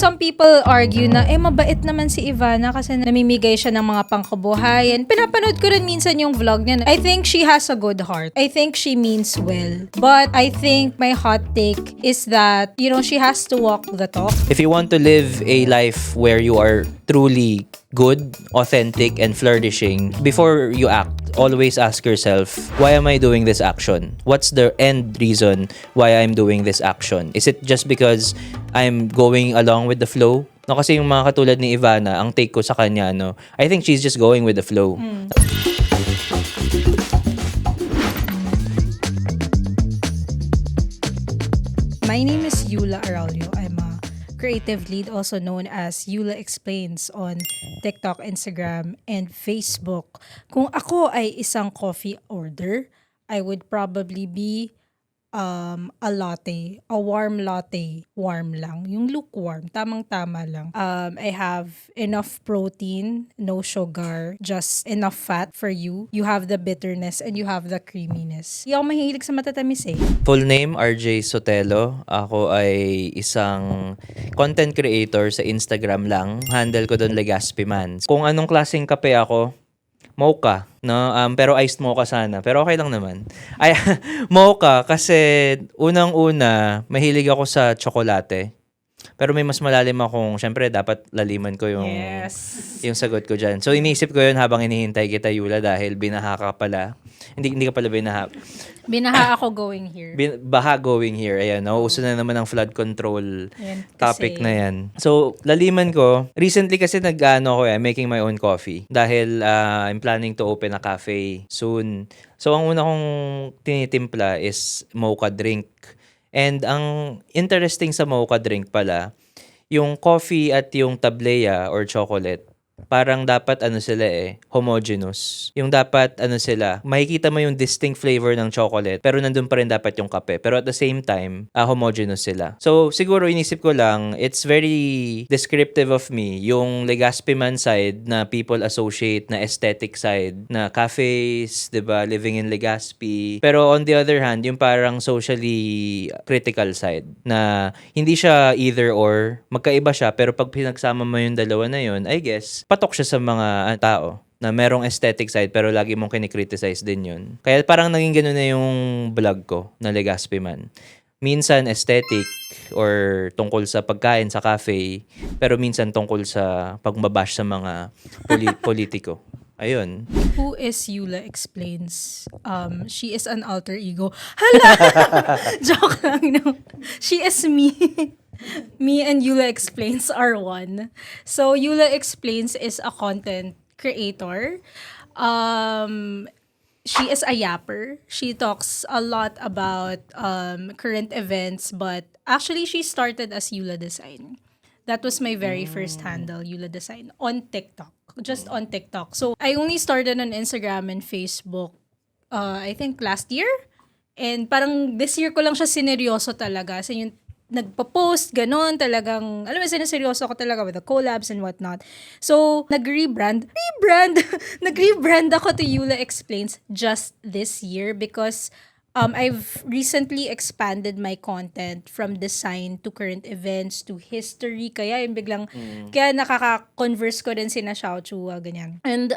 some people argue na, mabait naman si Ivana kasi namimigay siya ng mga pangkabuhayan. Pinapanood ko rin minsan yung vlog niya. I think she has a good heart. I think she means well. But I think my hot take is that, she has to walk the talk. If you want to live a life where you are truly good, authentic, and flourishing, before you act, always ask yourself, why am I doing this action? What's the end reason why I'm doing this action? Is it just because I'm going along with the flow? No, kasi yung mga katulad ni Ivana, ang take ko sa kanya, I think she's just going with the flow. My name is Yula Araulio. I'm a creative lead, also known as Yula Explains on TikTok, Instagram, and Facebook. Kung ako ay isang coffee order, I would probably be a latte, a warm latte, warm lang. Yung lukewarm, tamang-tama lang. I have enough protein, no sugar, just enough fat for you. You have the bitterness and you have the creaminess. Hindi ako mahilig sa matatamis eh. Full name, RJ Sotelo. Ako ay isang content creator sa Instagram lang. Handle ko doon Legaspi Man. Kung anong klaseng kape ako, mocha, no? Pero iced mocha sana. Pero okay lang naman. Ay, mocha kasi unang-una, mahilig ako sa tsokolate. Pero may mas malalim akong, syempre, dapat laliman ko yung sagot ko dyan. So, iniisip ko yun habang inihintay kita, Yula, dahil binaha ka pala. Hindi ka pala binaha. Binaha ako going here. Baha going here. Ayan, nauuso na naman ang flood control topic kasi na yan. So, laliman ko. Recently kasi I'm making my own coffee. Dahil I'm planning to open a cafe soon. So, ang una kong tinitimpla is mocha drink. And ang interesting sa mocha drink pala, yung coffee at yung tableya or chocolate, parang dapat homogeneous. Yung dapat makikita mo yung distinct flavor ng chocolate, pero nandun pa rin dapat yung kape. Pero at the same time, homogeneous sila. So, siguro inisip ko lang, it's very descriptive of me, yung Legaspi Man side na people associate na aesthetic side, na cafes, diba, living in Legazpi. Pero on the other hand, yung parang socially critical side, na hindi siya either or, magkaiba siya, pero pag pinagsama mo yung dalawa na yun, I guess, patok siya sa mga tao na merong aesthetic side pero lagi mong kinikriticize din yun. Kaya parang naging gano'n na yung vlog ko na Legaspi Man. Minsan aesthetic or tungkol sa pagkain sa cafe, pero minsan tungkol sa pagbabash sa mga politiko. Ayun. Who is Yula Explains? She is an alter ego. Hala! Joke lang, no? She is me. Me and Yula Explains are one. So, Yula Explains is a content creator. She is a yapper. She talks a lot about current events, but actually, she started as Yula Design. That was my very first handle, Yula Design, on TikTok. Just on TikTok. So, I only started on Instagram and Facebook, I think last year. And parang this year ko lang siya sineryoso talaga. So, yung nagpa-post, ganon, talagang, alam mo, sinaseryoso ako talaga with the collabs and whatnot. So, nag-rebrand ako to Yula Explains just this year because I've recently expanded my content from design to current events to history. Kaya yung biglang, kaya nakaka-converse ko din sina Xiao Chua, ganyan. And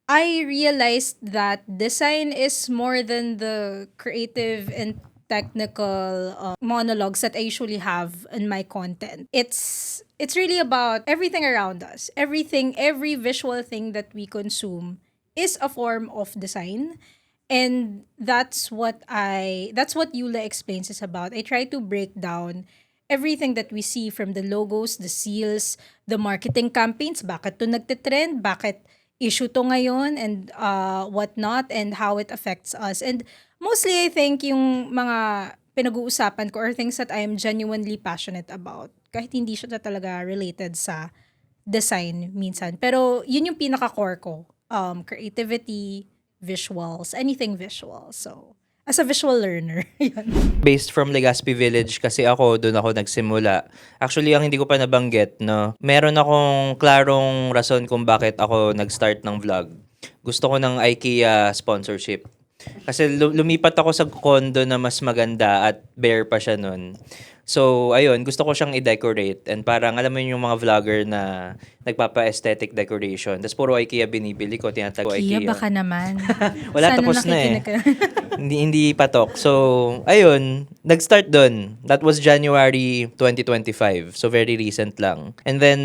I realized that design is more than the creative and technical monologues that I usually have in my content. It's really about everything around us. Every visual thing that we consume is a form of design. And that's what Yula Explains is about. I try to break down everything that we see, from the logos, the seals, the marketing campaigns, bakit to nagtitrend, bakit issue to ngayon, and whatnot, and how it affects us. And mostly, I think, yung mga pinag-uusapan ko or things that I am genuinely passionate about, kahit hindi siya talaga related sa design minsan. Pero yun yung pinaka-core ko. Creativity, visuals, anything visual. So, as a visual learner. Based from Legazpi Village kasi doon ako nagsimula. Actually, ang hindi ko pa nabanggit, no, meron akong klarong rason kung bakit ako nag-start ng vlog. Gusto ko ng IKEA sponsorship. Kasi lumipat ako sa condo na mas maganda at bare pa siya nun. So, ayun, gusto ko siyang i-decorate and parang alam mo yun yung mga vlogger na nagpapa-aesthetic decoration. Tapos puro IKEA binibili ko, tinatago Kia, IKEA. baka naman. Wala, Sana tapos na eh. nakikinig ka. Hindi patok. So, ayun, nag-start doon. That was January 2025. So, very recent lang. And then,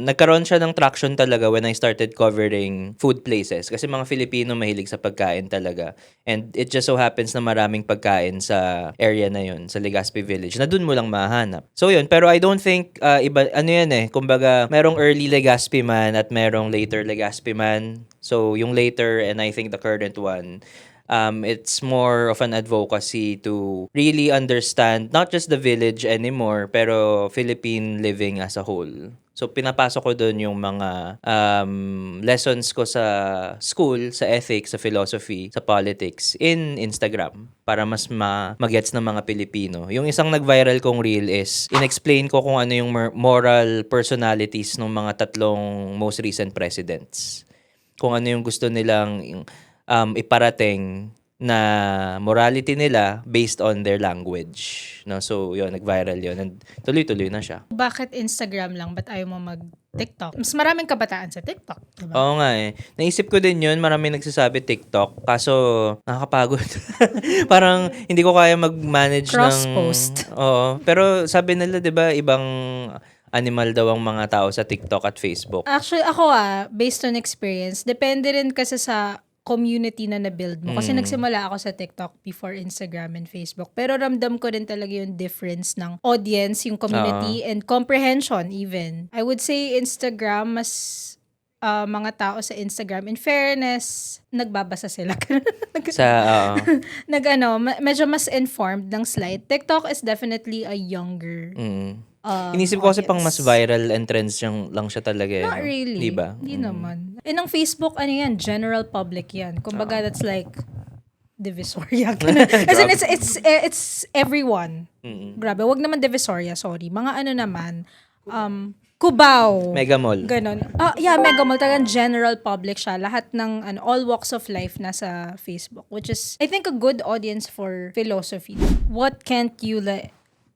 nagkaroon siya ng traction talaga when I started covering food places. Kasi mga Filipino mahilig sa pagkain talaga. And it just so happens na maraming pagkain sa area na yun, sa Legazpi Village, na dun mo lang mahanap. So, yun. Pero I don't think, iba, ano yan eh, kumbaga, merong early Legazpi man at merong later Legazpi man. So, yung later and I think the current one, it's more of an advocacy to really understand not just the village anymore, pero Philippine living as a whole. So, pinapasok ko doon yung mga lessons ko sa school, sa ethics, sa philosophy, sa politics, in Instagram para mas magets ng mga Pilipino. Yung isang nag-viral kong reel is, in-explain ko kung ano yung moral personalities ng mga tatlong most recent presidents. Kung ano yung gusto nilang iparating na morality nila based on their language. No? So, yun, nag-viral yun. And tuloy-tuloy na siya. Bakit Instagram lang? Ba't ayaw mo mag-TikTok? Mas maraming kabataan sa TikTok, diba? Oo nga eh. Naisip ko din yun, maraming nagsasabi TikTok. Kaso, nakakapagod. Parang, hindi ko kaya mag-manage Cross-post. Oo. Pero sabi nila, di ba, ibang animal daw ang mga tao sa TikTok at Facebook. Actually, ako based on experience, depende rin kasi sa community na na-build mo. Kasi nagsimula ako sa TikTok before Instagram and Facebook. Pero ramdam ko rin talaga yung difference ng audience, yung community, and comprehension even. I would say Instagram, mas mga tao sa Instagram, in fairness, nagbabasa sila. Medyo mas informed ng slide. TikTok is definitely a younger Inisip ko kasi pang mas audience. viral and trends lang siya talaga. Not really. Diba? Hindi naman. Eh, ng Facebook, ano yan? General public yan. Kumbaga, that's like Divisoria. As in, it's everyone. Grabe. Wag naman Divisoria, sorry. Mga ano naman, Cubao. Mega Mall. Ganon. Yeah, Mega Mall. Talagang general public siya. Lahat ng all walks of life nasa Facebook. Which is, I think, a good audience for philosophy. What can't you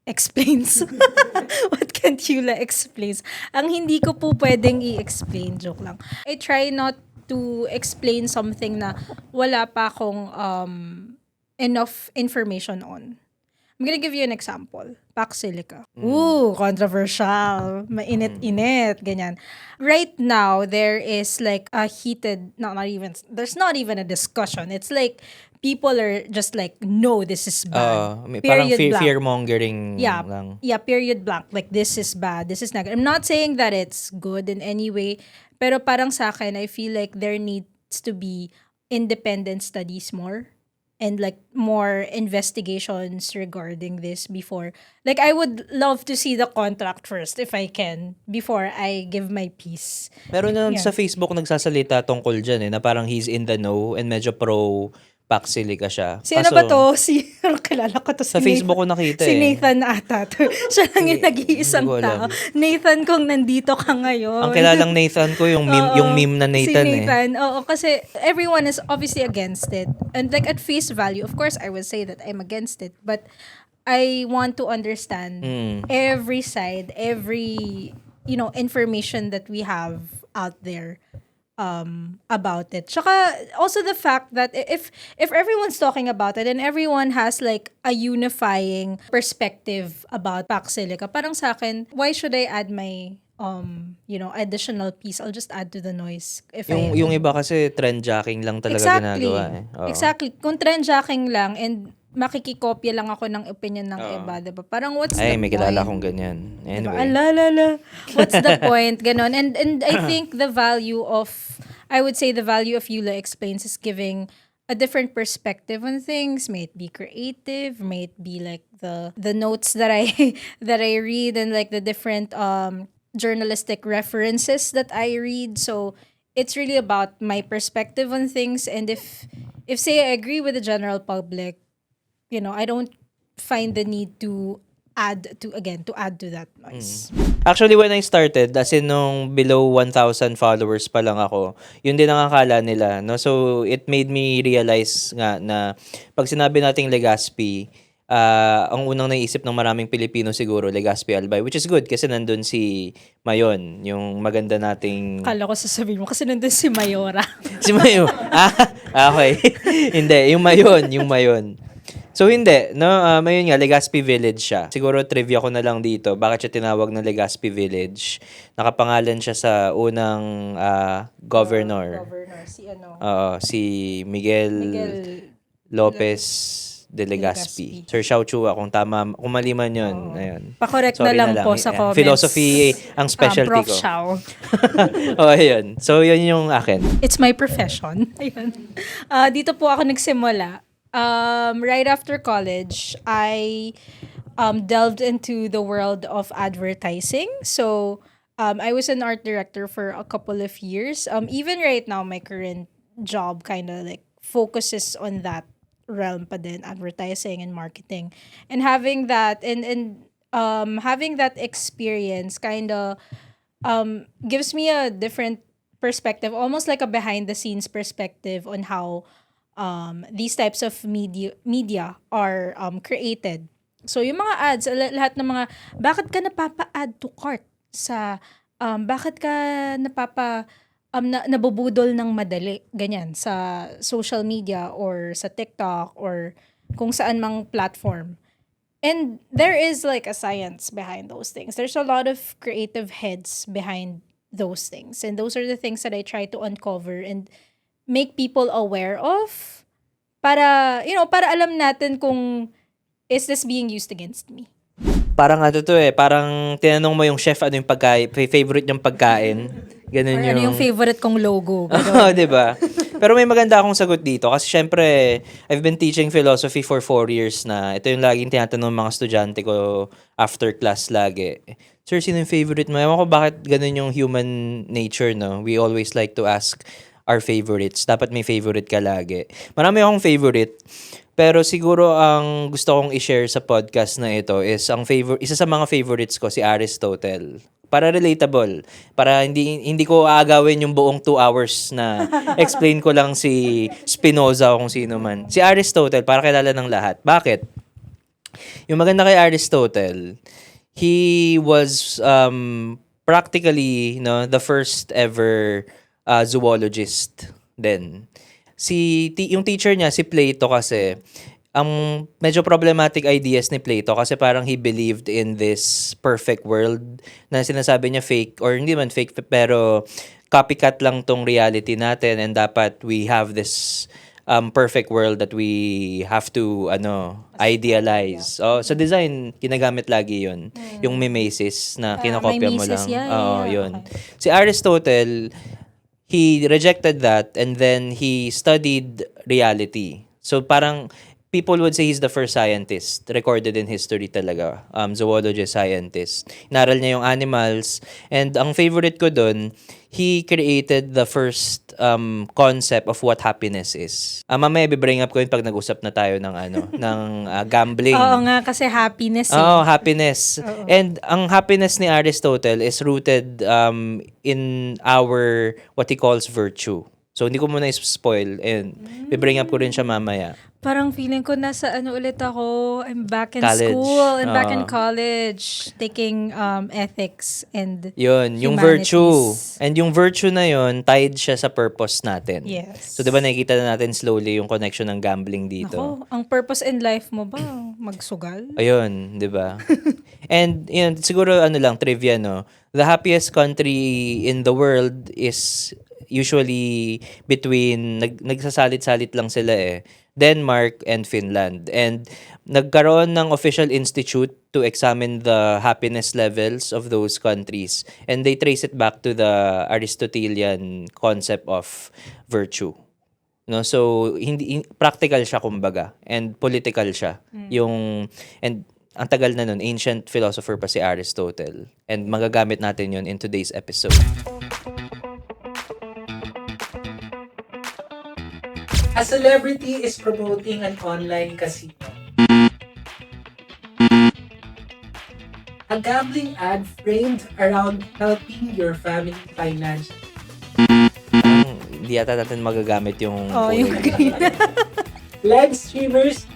explains? What can't you explains? Ang hindi ko po pwedeng i-explain. Joke lang. I try not to explain something na wala pa akong enough information on. I'm gonna give you an example. Pax Silica. Ooh, controversial. Mainit-init. Ganyan. Right now, there is like a heated, there's not even a discussion. It's like, people are just like, no, this is bad. Parang Period blank. fear-mongering lang. Yeah, period blank. Like, this is bad. This is not good. I'm not saying that it's good in any way. Pero parang sa akin, I feel like there needs to be independent studies more. And like more investigations regarding this before. Like, I would love to see the contract first if I can before I give my piece. Meron na sa Facebook nagsasalita tungkol dyan na parang he's in the know and medyo pro Pax Silica siya. Si ano ba to? Kilala ko to. Sa Facebook ko nakita Si Nathan ata. Siya lang yung nag-iisang Hindi ko alam. tao. Nathan, kung nandito ka ngayon. Ang kilalang Nathan ko, yung meme na Nathan si Nathan. Oo, kasi everyone is obviously against it. And like at face value, of course, I would say that I'm against it. But I want to understand every side, every, information that we have out there about it. Tsaka also the fact that if everyone's talking about it and everyone has like a unifying perspective about Pax Silica, parang sa akin, why should I add my additional piece? I'll just add to the noise. Yung iba kasi trend jacking lang talaga ginagawa Oo. Exactly. Kung trend jacking lang and makikikopya lang ako ng opinion ng iba, diba? Parang what's the point? may kilala akong ganyan. Anyway. Diba? What's the point? Ganon. And I think the value of Eula Explains is giving a different perspective on things. May it be creative, may it be like the notes that I that I read and like the different journalistic references that I read. So it's really about my perspective on things. And if say I agree with the general public, I don't find the need to add to that noise. Actually, when I started, as in nung below 1,000 followers pa lang ako, yun din ang akala nila. No? So, it made me realize nga na pag sinabi nating Legazpi, ang unang naisip ng maraming Pilipino siguro Legazpi Albay, which is good kasi nandun si Mayon, yung maganda nating Akala ko sasabihin mo kasi nandun si Mayora. si Mayon. Okay. Hindi, yung Mayon. So hindi, no? Ayun nga, Legazpi Village siya. Siguro trivia ko na lang dito, bakit siya tinawag na Legazpi Village? Nakapangalan siya sa unang governor. Governor, si ano? Si Miguel Lopez de Legazpi. Sir Xiao Chua, kung mali man yun. Ayun. Pa-correct Sorry na lang po sa comments. Philosophy ang specialty Prof. ko. Xiao. Ayun. So, yun yung akin. It's my profession. Ayun. Dito po ako nagsimula. Right after college, I delved into the world of advertising. So, I was an art director for a couple of years. Even right now, my current job kind of like focuses on that realm pa din, advertising and marketing. And having that having that experience kind of gives me a different perspective, almost like a behind the scenes perspective on how these types of media are created. So yung mga ads, lahat ng mga bakit ka napapa-add to cart sa bakit ka nabubudol ng madali ganyan sa social media or sa TikTok or kung saan mang platform. And there is like a science behind those things. There's a lot of creative heads behind those things. And those are the things that I try to uncover and make people aware of para, para alam natin kung is this being used against me. Parang parang tinanong mo yung chef ano yung favorite niyang pagkain. Ganun Or ano yung favorite kong logo. Oo, di ba? Pero may maganda akong sagot dito kasi syempre, I've been teaching philosophy for 4 years na. Ito yung laging tinatanong ng mga estudyante ko after class lagi. Sir, sino yung favorite mo? Ewan ko bakit ganun yung human nature, no? We always like to ask our favorites. Dapat may favorite ka lagi. Marami akong favorite. Pero siguro ang gusto kong i-share sa podcast na ito is isa sa mga favorites ko si Aristotle. Para relatable. Para hindi ko aagawin yung buong 2 hours na explain ko lang si Spinoza o kung sino man. Si Aristotle, para kilala ng lahat. Bakit? Yung maganda kay Aristotle, he was practically the first ever zoologist din. Yung teacher niya, si Plato kasi, ang medyo problematic ideas ni Plato kasi parang he believed in this perfect world na sinasabi niya fake or hindi man fake pero copycat lang tong reality natin and dapat we have this perfect world that we have to idealize. Sa design ginagamit lagi 'yun. Yung mimesis na kinokopya mo lang. Yun. Okay. Si Aristotle, he rejected that and then he studied reality. So parang people would say he's the first scientist recorded in history talaga. Zoologist scientist. Inaral niya yung animals. And ang favorite ko dun, he created the first concept of what happiness is. Mamaya bring up ko yun pag nag-usap na tayo ng ng gambling. Oo nga, kasi happiness. Happiness. Oo. And ang happiness ni Aristotle is rooted in our, what he calls virtue. So, hindi ko muna i-spoil and bibring up ko rin siya mamaya. Parang feeling ko nasa ulit ako. I'm back in college. School. I'm back in college. Taking ethics and yun, yung virtue. And yung virtue na yun, tied siya sa purpose natin. Yes. So, di ba nakikita na natin slowly yung connection ng gambling dito? Ako, ang purpose in life mo ba? Magsugal? Ayun, di ba? And yun, siguro lang, trivia, no? The happiest country in the world is usually between, nagsasalit-salit lang sila Denmark and Finland. And nagkaroon ng official institute to examine the happiness levels of those countries. And they trace it back to the Aristotelian concept of virtue. No, so hindi practical siya kumbaga and political siya. And ang tagal na nun, ancient philosopher pa si Aristotle. And magagamit natin yun in today's episode. A celebrity is promoting an online casino. A gambling ad framed around helping your family financially. Hindi yata natin magagamit yung... yung Live streamers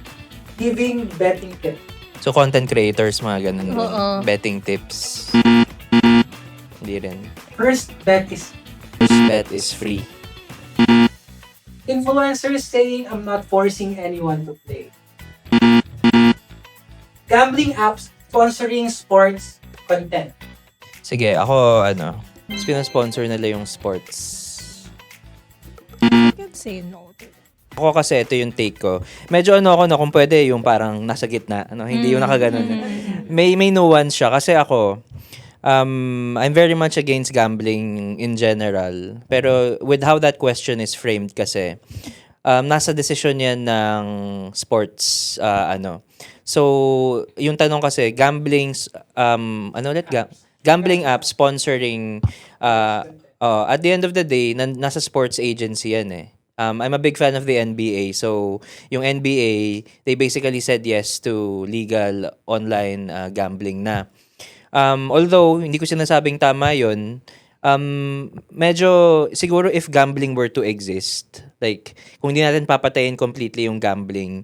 Giving betting tips. So, content creators, mga ganun. Oo. Betting tips. Hindi rin. First bet is First bet is free. influencers saying I'm not forcing anyone to play. Gambling apps sponsoring sports content. Sige, ako, sponsor nila yung sports. I can say no to that. Ako kasi, ito yung take ko. Medyo kung pwede, yung parang nasa gitna. Hindi yung nakaganon. May nuance siya. Kasi ako, I'm very much against gambling in general. Pero with how that question is framed kasi, nasa desisyon yan ng sports, So, yung tanong kasi, gambling app sponsoring, at the end of the day, nasa sports agency yan eh. I'm a big fan of the NBA. So, yung NBA, they basically said yes to legal online gambling na. Although, hindi ko sinasabing tama yun, medyo, siguro if gambling were to exist, like, kung hindi natin papatayin completely yung gambling,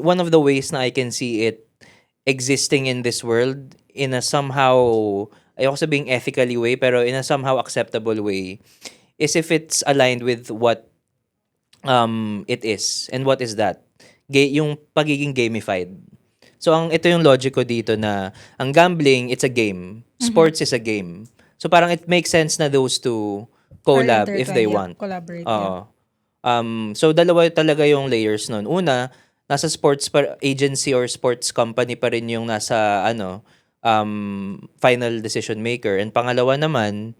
one of the ways na I can see it existing in this world, in a somehow, ayoko sabing ethically way, pero in a somehow acceptable way, is if it's aligned with what it is. And what is that? Yung pagiging gamified. So, ito yung logic ko dito na ang gambling, it's a game. Sports is a game. So, parang it makes sense na those two collab if they want. Collaborate. Oo. So, dalawa talaga yung layers nun. Una, nasa sports agency or sports company pa rin yung nasa, final decision maker. And pangalawa naman,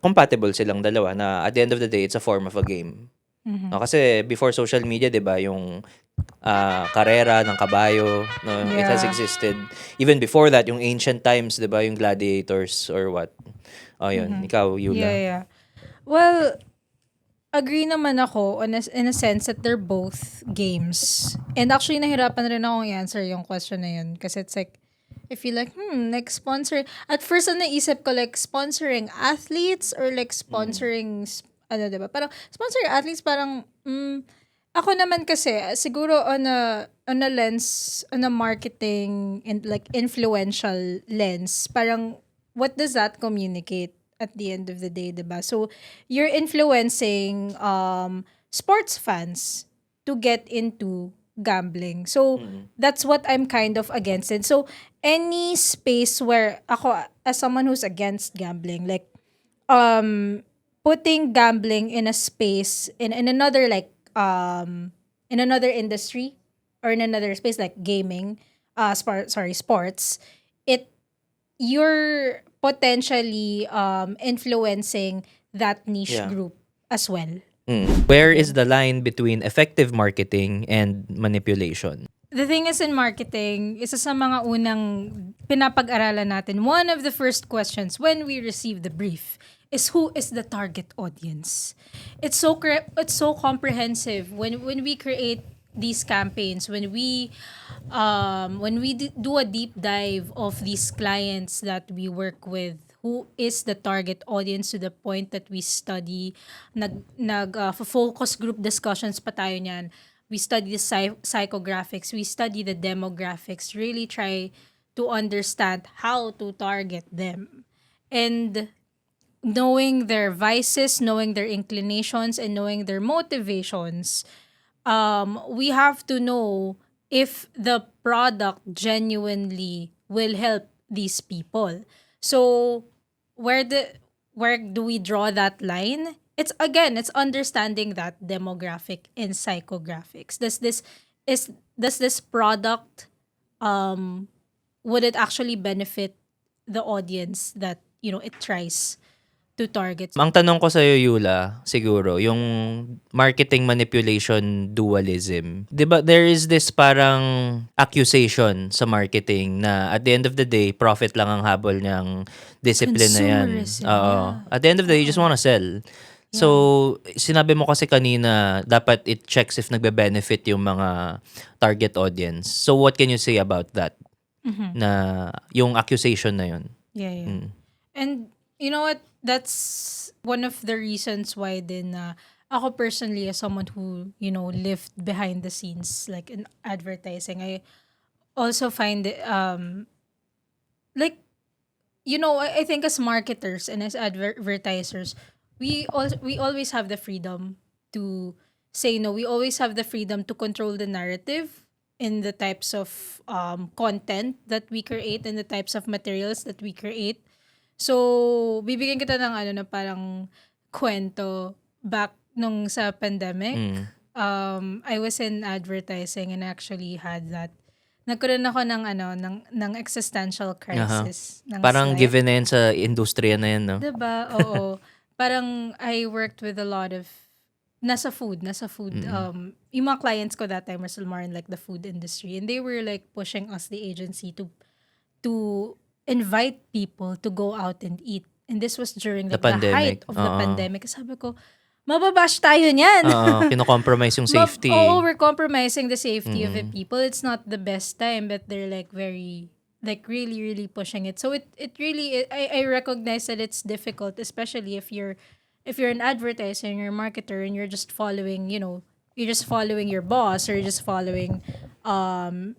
compatible silang dalawa na at the end of the day, it's a form of a game. No, kasi before social media, 'di ba, yung karera ng kabayo, no, it has Yeah. existed. Even before that, yung ancient times, 'di ba, yung gladiators or what. Oh, yun. Ikaw, Yula. Yeah. Well, agree naman ako in a sense that they're both games. And actually, nahirapan rin akong i-answer yung question na yun. Kasi it's like, I feel like, like sponsor. At first, naisip ko like sponsoring athletes or like sponsoring, diba? Parang sponsoring athletes, parang, ako naman kasi, siguro on a lens, on a marketing and like influential lens, parang, what does that communicate at the end of the day, diba? So, you're influencing sports fans to get into gambling. So, that's what I'm kind of against it. So, any space where ako, as someone who's against gambling, like, putting gambling in a space, in another, like, in another industry, or in another space, like gaming, sports, you're potentially influencing that niche Yeah. group as well. Where is the line between effective marketing and manipulation? The thing is, in marketing, isa sa mga unang pinapag-aralan natin, one of the first questions when we receive the brief is who is the target audience. It's so comprehensive when we create these campaigns, when we do a deep dive of these clients that we work with, who is the target audience, to the point that we study, focus group discussions pa tayo niyan. We study the psychographics, we study the demographics, really try to understand how to target them. And knowing their vices, knowing their inclinations, and knowing their motivations, we have to know if the product genuinely will help these people. So, where do we draw that line? It's understanding that demographic and psychographics. Does this product, would it actually benefit the audience that it tries to target? Ang tanong ko sa'yo, Yula, siguro, yung marketing manipulation dualism. Di ba, there is this parang accusation sa marketing na at the end of the day, profit lang ang habol niyang discipline na yan. Consumerism, Oo. yeah. At the end of the day, you just wanna sell. So, sinabi mo kasi kanina, dapat it checks if nagbe-benefit yung mga target audience. So, what can you say about that? Na yung accusation na yun? Yeah. And you know what? That's one of the reasons why din ako personally, as someone who, lived behind the scenes, like in advertising, I also find it, like, I think as marketers and as advertisers, we always have the freedom to say no. We always have the freedom to control the narrative in the types of content that we create and the types of materials that we create. So, bibigyan kita ng na parang kwento back nung sa pandemic. Mm. I was in advertising and actually had that. Nagkaroon ako ng existential Aha. crisis ng Parang life. given na yan sa industriya na yan, no? Diba? Oo. Parang I worked with a lot of nasa food. Yung mga clients ko that time were still more in like the food industry, and they were like pushing us, the agency, to invite people to go out and eat. And this was during The like the height pandemic. of the Oo. pandemic. Sabi ko, mababash tayo niyan. Oo, kino-compromise yung safety. Oo, we're compromising the safety of the people. It's not the best time, but they're like very, like really, really pushing it. So it really, I recognize that it's difficult, especially if you're an advertiser and you're a marketer and you're just following, you're just following your boss, or you're just following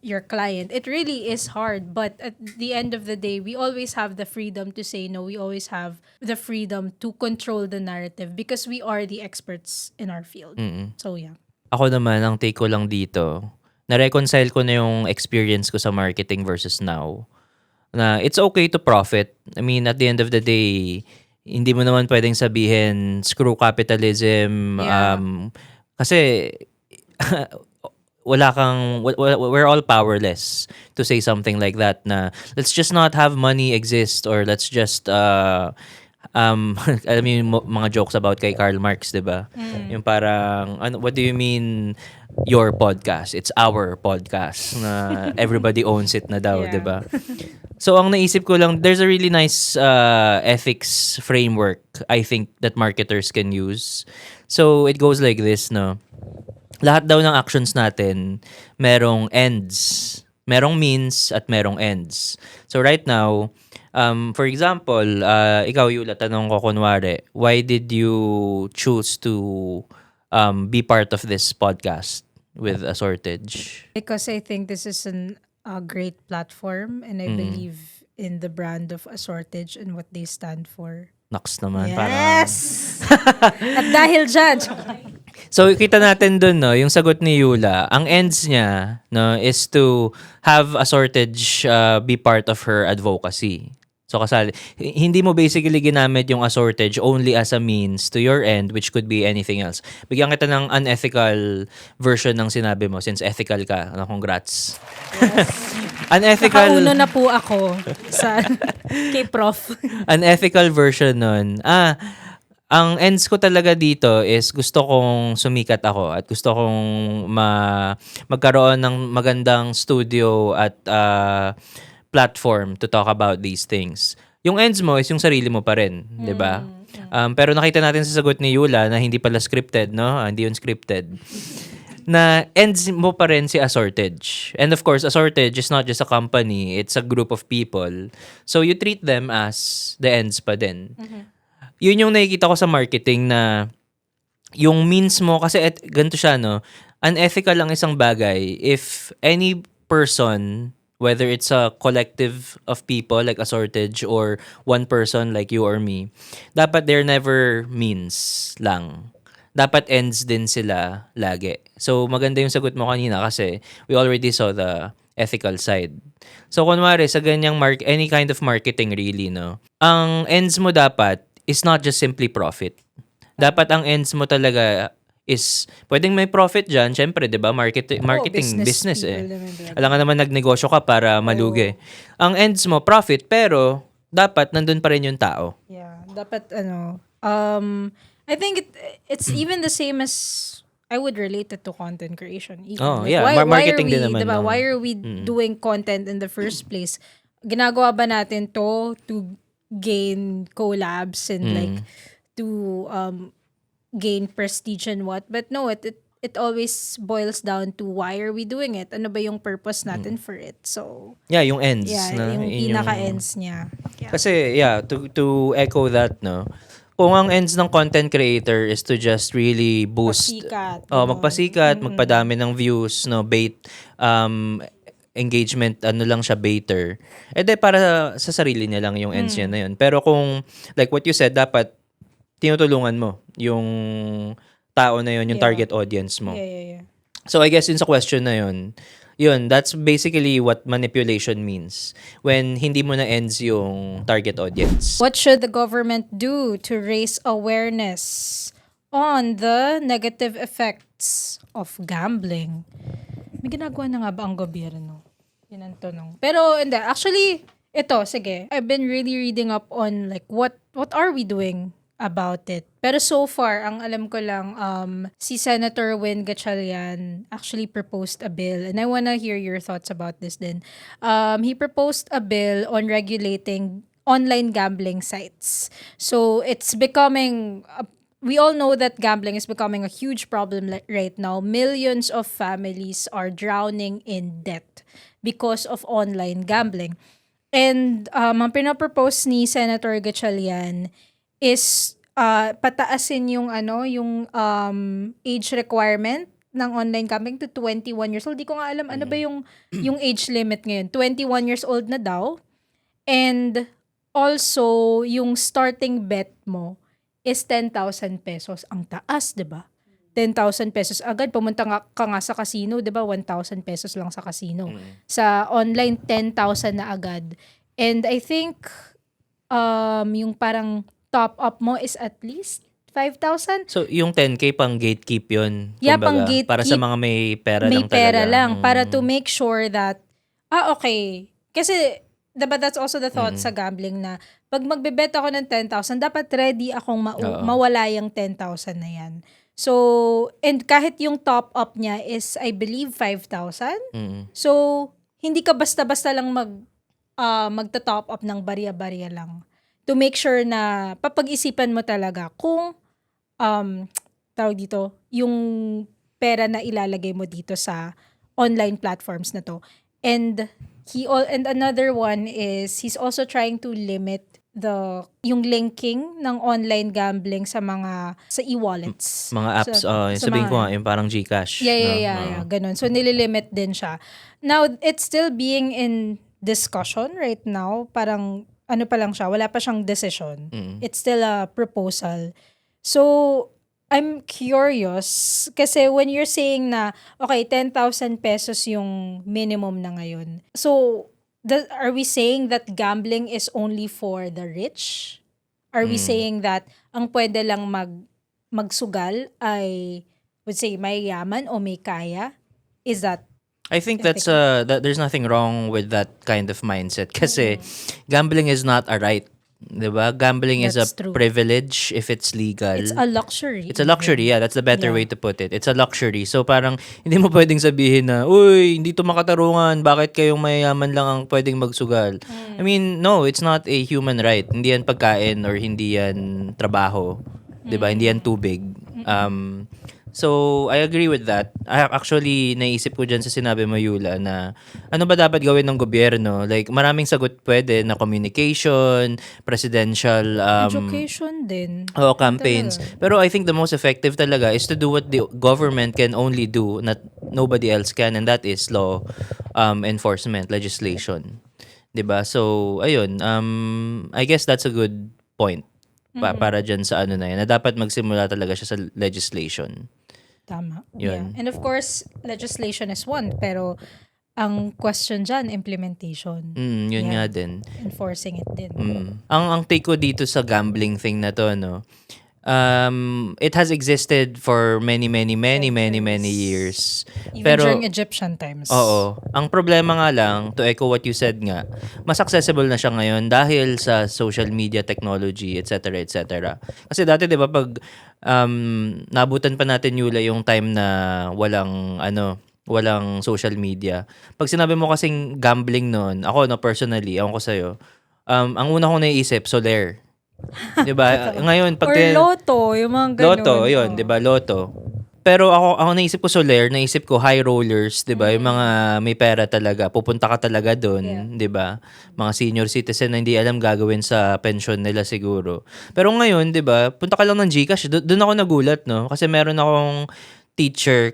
your client. It really is hard, but at the end of the day, we always have the freedom to say no. We always have the freedom to control the narrative because we are the experts in our field. So yeah. Ako naman, ang take ko lang dito, na-reconcile ko na yung experience ko sa marketing versus now. Na it's okay to profit. I mean, at the end of the day, hindi mo naman pwedeng sabihin, screw capitalism. Yeah. Kasi, we're all powerless to say something like that na, let's just not have money exist, or let's just, alam mo yung mga jokes about kay Karl Marx, di ba? Yung parang, what do you mean your podcast? It's our podcast na everybody owns it na daw, Yeah. di ba? So, ang naisip ko lang, there's a really nice ethics framework, I think, that marketers can use. So, it goes like this, no? Lahat daw ng actions natin, merong ends. Merong means at merong ends. So, right now, for example, ikaw, Yula, tanong ko kunwari, why did you choose to be part of this podcast with Assortage? Because I think this is a great platform, and I believe in the brand of Assortage and what they stand for. Naks naman, Yes! At dahil dyan, So, kita natin dun, no, yung sagot ni Yula, ang ends niya, no, is to have Assortage be part of her advocacy. So, kasali, hindi mo basically ginamit yung Assortage only as a means to your end, which could be anything else. Bigyan kita ng unethical version ng sinabi mo, since ethical ka. Congrats. Unethical. nakauno na po ako sa kay Prof. Unethical version nun. Ang ends ko talaga dito is gusto kong sumikat ako at gusto kong magkaroon ng magandang studio at platform to talk about these things. Yung ends mo is yung sarili mo pa rin, 'di ba? Pero nakita natin sa sagot ni Yula na hindi pala scripted, no? Hindi yun scripted. Na ends mo pa rin si Assortage. And of course, Assortage is not just a company, it's a group of people. So you treat them as the ends pa din. Yun yung nakikita ko sa marketing na yung means mo, kasi ganito siya, no? Unethical ang isang bagay if any person, whether it's a collective of people like Assortage or one person like you or me, dapat they're never means lang. Dapat ends din sila lagi. So, maganda yung sagot mo kanina kasi we already saw the ethical side. So, kunwari, sa ganyang any kind of marketing really, no? Ang ends mo dapat is not just simply profit. Dapat ang ends mo talaga is, pwedeng may profit dyan, syempre, di ba? Marketing, business eh. Alam nga naman, nagnegosyo ka para malugi. Ang ends mo, profit, pero dapat nandun pa rin yung tao. Yeah, dapat I think it's even the same as I would relate it to content creation. Even. Oh, Like, yeah. Marketing din naman, diba? no? Why are we doing content in the first place? Ginagawa ba natin to gain collabs and like to gain prestige and what? But no, it always boils down to why are we doing it? Ano ba yung purpose natin for it? So, Yeah, yung ends. yeah, na, yung yun pinaka-ends niya. Yeah. Kasi, yeah, to echo that, no, kung ang ends ng content creator is to just really boost, Pasikat, magpasikat, magpadami ng views, no, bait, engagement, ano lang siya, baiter. Para sa sarili niya lang yung ends niya na yun. Pero kung, like what you said, dapat tinutulungan mo yung tao na yun, yung Yeah. target audience mo. Yeah. So I guess yun sa question na yun, that's basically what manipulation means. When hindi mo na ends yung target audience. What should the government do to raise awareness on the negative effects of gambling? May ginagawa na nga ba ang gobyerno? Yun ang tanong. Pero hindi, actually, ito, sige. I've been really reading up on like what are we doing about it. Pero so far, ang alam ko lang, si Senator Win Gatchalian actually proposed a bill, and I wanna hear your thoughts about this din. He proposed a bill on regulating online gambling sites. So it's becoming we all know that gambling is becoming a huge problem right now. Millions of families are drowning in debt because of online gambling. And ang pinapropose ni Senator Gatchalian is pataasin yung age requirement ng online gambling to 21 years old. Di ko nga alam ano ba yung age limit ngayon. 21 years old na daw. And also, yung starting bet mo is 10,000 pesos. Ang taas, di ba? 10,000 pesos agad. Pumunta ka nga sa casino, di ba? 1,000 pesos lang sa casino. Sa online, 10,000 na agad. And I think, yung parang top up mo is at least 5,000. So, yung 10K pang gatekeep yun. Yeah, kumbaga, pang gatekeep. Para sa mga may pera May lang talaga. pera lang. Para to make sure that, okay. Kasi, diba that's also the thought sa gambling na pag magbebet ako ng 10,000, dapat ready akong mawala yung 10,000 na yan. So, and kahit yung top up niya is, I believe, 5,000. So, hindi ka basta-basta lang magta-top up ng barya-barya lang. To make sure na papag-isipan mo talaga kung, tawag dito, yung pera na ilalagay mo dito sa online platforms na to. And another one is he's also trying to limit yung linking ng online gambling sa e-wallets. Mga apps, sa sabihin ko mga- nga, yung parang Gcash. Yeah, ganun. So, nililimit din siya. Now, it's still being in discussion right now. Parang, ano pa lang siya, wala pa siyang decision. It's still a proposal. So, I'm curious, kasi when you're saying na, okay, 10,000 pesos yung minimum na ngayon. So, are we saying that gambling is only for the rich? Are we saying that ang pwede lang magsugal ay, would say, may yaman o may kaya? Is that I think that there's nothing wrong with that kind of mindset. Kasi gambling is not a right. Diba? Gambling is a That's true. privilege if it's legal. it's a luxury? It's a luxury, yeah. That's the better Yeah. way to put it. It's a luxury. So parang hindi mo pwedeng sabihin na, uy, hindi to makatarungan. Bakit kayong mayayaman lang ang pwedeng magsugal? I mean, no, it's not a human right. Hindi yan pagkain or hindi yan trabaho. 'Di ba? Hindi yan tubig. So, I agree with that. Actually, naisip ko dyan sa sinabi mo, Yula, na ano ba dapat gawin ng gobyerno? Like, maraming sagot pwede na communication, presidential Education din. campaigns. Pero I think the most effective talaga is to do what the government can only do, not nobody else can, and that is law enforcement, legislation. 'Di ba? So, ayun, I guess that's a good point para dyan sa ano na yan, na dapat magsimula talaga siya sa legislation. Tama. Yun. Yeah. And of course, legislation is one, pero ang question dyan, implementation. Yun Yeah. nga din. Enforcing it din. Ang take ko dito sa gambling thing na to, no, it has existed for many years. Even Pero during Egyptian times. oo. Ang problema nga lang, to echo what you said nga, mas accessible na siya ngayon dahil sa social media technology, etc. Kasi dati, di ba, pag nabutan pa natin, Yula, yung time na walang social media. Pag sinabi mo kasing gambling noon, ako, no, personally, ako ko sa'yo, ang una kong naiisip, Soler. 'Di ba? Ngayon pag Or Lotto, yung mga ganun. Lotto, 'yun, 'di ba? Lotto. Pero ako naisip ko Soler, naisip ko high rollers, 'di ba? Yung mga may pera talaga, pupunta ka talaga doon, 'di ba? Mga senior citizen na hindi alam gagawin sa pension nila siguro. Pero ngayon, 'di ba? Punta ka lang ng GCash. Doon ako nagulat, no? Kasi meron akong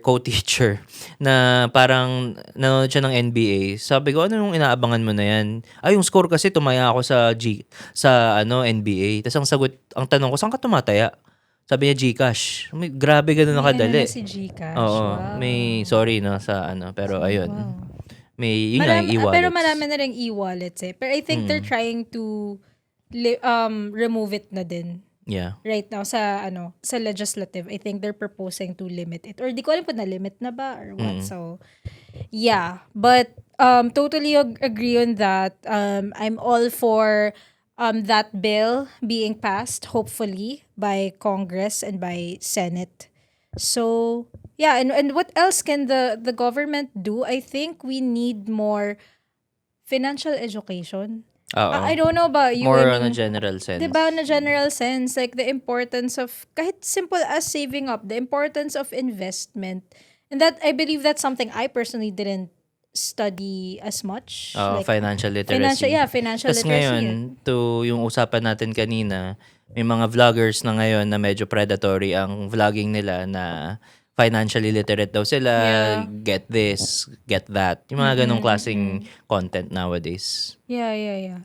co-teacher na parang nanonood siya ng NBA. Sabi ko, ano yung inaabangan mo na yan? Ay, yung score kasi tumaya ako sa NBA. Tapos ang tanong ko, saan ka tumataya? Sabi niya GCash. Grabe ganun May nakadali. na si Gcash. Oo, Wow. may sorry no sa pero ayun. Wow. May yun nga, yung e-wallets. Pero marami na rin e-wallets eh. Pero I think they're trying to remove it na din. Yeah. Right now sa legislative. I think they're proposing to limit it. Or di ko alam kung na-limit na ba or what. So, yeah. But totally agree on that. I'm all for that bill being passed, hopefully, by Congress and by Senate. So, yeah. And what else can the government do? I think we need more financial education. Oo. I don't know about you. More I on a mean, general sense. diba, on a general sense, like the importance of, kahit simple as saving up, the importance of investment. And that, I believe that's something I personally didn't study as much. Like, Financial literacy. Financial Tas literacy. ngayon, to yung usapan natin kanina, may mga vloggers na ngayon na medyo predatory ang vlogging nila na financially literate daw sila, get this, get that. Yung mga ganong klaseng content nowadays. Yeah.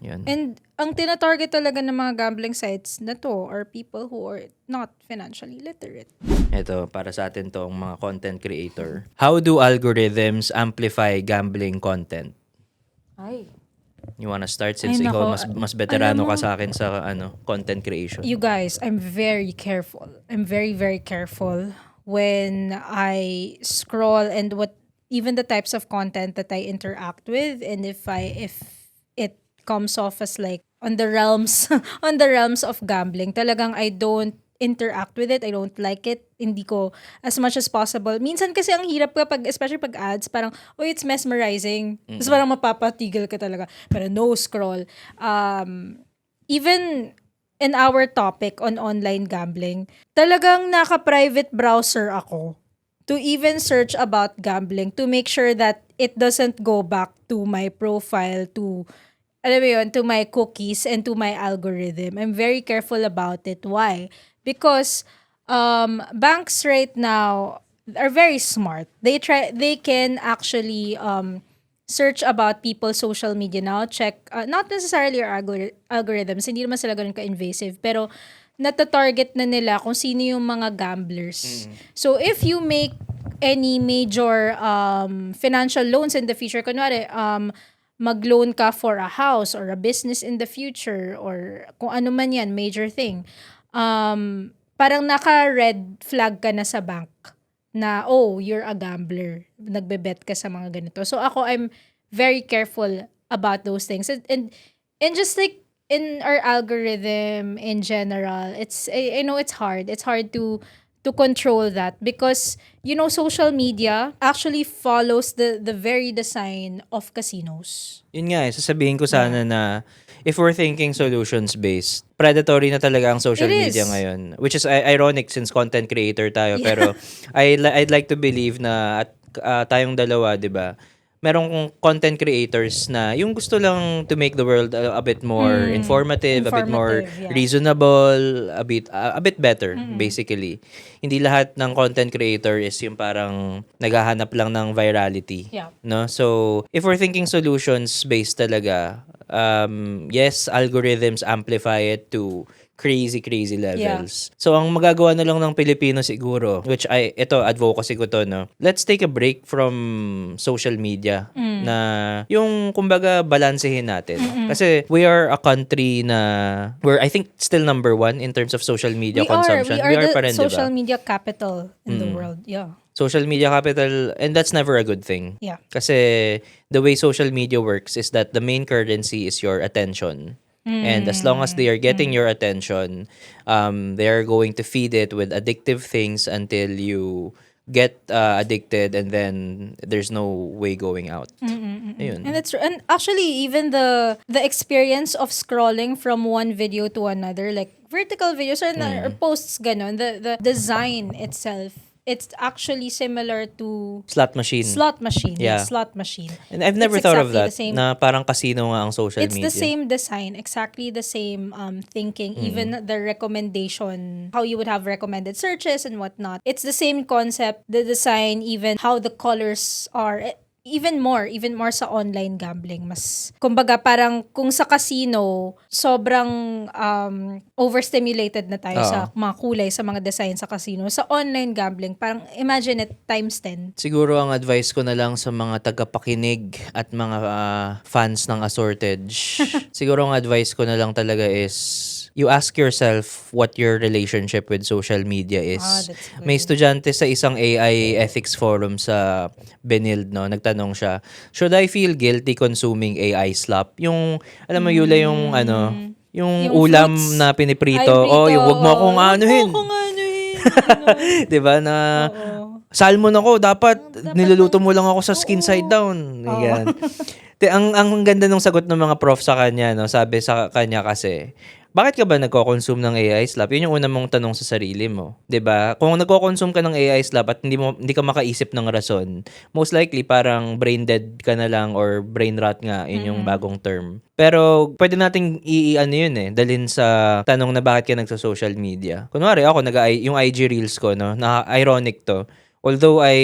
Yun. And ang tinatarget talaga ng mga gambling sites na to are people who are not financially literate. Ito, para sa atin tong mga content creator. How do algorithms amplify gambling content? Ay. You wanna start since Ay, ikaw nako. mas veterano Alam mo, ka sa akin sa content creation. You guys, I'm very careful. I'm very, very careful when I scroll and even the types of content that I interact with, and if it comes off as like on the realms of gambling, talagang I don't interact with it. I don't like it. Hindi ko as much as possible. Minsan kasi ang hirap kapag, especially pag ads, parang, oh, it's mesmerizing. Tapos parang mapapatigil ka talaga. Pero no scroll. Even in our topic on online gambling, talagang naka-private browser ako to even search about gambling to make sure that it doesn't go back to my profile, to, alam mo yun, to my cookies and to my algorithm. I'm very careful about it. Why? Because banks right now are very smart. They can actually search about people's social media now, check, not necessarily our algorithms, hindi naman sila ganun ka-invasive, pero nata-target na nila kung sino yung mga gamblers. So, if you make any major financial loans in the future, kunwari, mag-loan ka for a house or a business in the future, or kung ano man yan, major thing, parang naka-red flag ka na sa bank na, oh, you're a gambler. Nagbe-bet ka sa mga ganito. So ako, I'm very careful about those things. And just like in our algorithm in general, I know it's hard. It's hard to control that because, social media actually follows the very design of casinos. Yun nga, sasabihin ko sana na if we're thinking solutions-based, predatory na talaga ang social It media is. ngayon. Which is ironic since content creator tayo. Pero I'd like to believe na tayong dalawa, di ba? Merong content creators na yung gusto lang to make the world a bit more informative, a bit more Informative, yeah. reasonable, a bit better, basically. Hindi lahat ng content creator is yung parang naghahanap lang ng virality. Yeah. No? So, if we're thinking solutions-based talaga, yes, algorithms amplify it to crazy levels. So, ang magagawa na lang ng Pilipino siguro, which ito, advocacy ko to, no? Let's take a break from social media na yung, kumbaga, balansehin natin. Kasi we are a country na we're, I think, still number 1 in terms of social media consumption. We are pa the rin, social diba? media capital in the world. Yeah. Social media capital, and that's never a good thing. Yeah. Kasi the way social media works is that the main currency is your attention. And as long as they are getting your attention, they are going to feed it with addictive things until you get addicted, and then there's no way going out. Ayun. And actually even the experience of scrolling from one video to another, like vertical videos or posts ganon, the design itself it's actually similar to Slot machine. slot machine. Yeah. Slot machine. And I've never It's thought of exactly that, the same. na parang casino nga ang social It's media. the same design, exactly the same thinking, even the recommendation, how you would have recommended searches and whatnot. It's the same concept, the design, even how the colors are. Even more sa online gambling. Mas, kumbaga parang kung sa casino, sobrang overstimulated na tayo sa mga kulay, sa mga design sa casino. Sa online gambling, parang imagine it times 10. Siguro ang advice ko na lang sa mga tagapakinig at mga fans ng Assortage, siguro ang advice ko na lang talaga is you ask yourself what your relationship with social media is. That's good. May estudyante sa isang AI ethics forum sa Benild, no, nagtanong siya, should I feel guilty consuming AI slop? Yung, alam mo, Yula, yung yung Yung ulam fruits. na piniprito. Ay, Yung wag mo akong anuhin. Huwag mo akong anuhin. 'Di ba na Oo. salmon ako, dapat niluluto mo lang ako sa skin side down. Yan. Ang ganda ng sagot ng mga prof sa kanya, no? Sabi sa kanya kasi, bakit ka ba nagko-consume ng AI slap? Yun yung una mong tanong sa sarili mo, 'di ba? Kung nagko-consume ka ng AI slap at hindi ka makaisip ng rason, most likely parang brain dead ka na lang or brain rot nga, yun yung bagong term. Pero pwede nating ano yun dalhin sa tanong na bakit ka nagsa-social media. Kunwari ako yung IG reels ko, no, na ironic to. Although I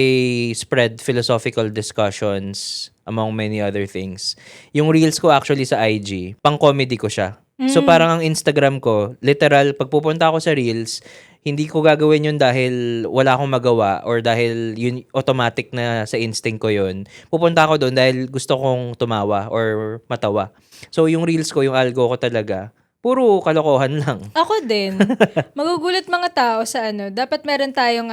spread philosophical discussions among many other things, yung reels ko actually sa IG, pang-comedy ko siya. So parang ang Instagram ko, literal, pag pupunta ako sa reels, hindi ko gagawin yun dahil wala akong magawa or dahil yun automatic na sa instinct ko yun. Pupunta ako doon dahil gusto kong tumawa or matawa. So yung reels ko, yung algo ko talaga, puro kalokohan lang. Ako din. Magugulat mga tao sa dapat meron tayong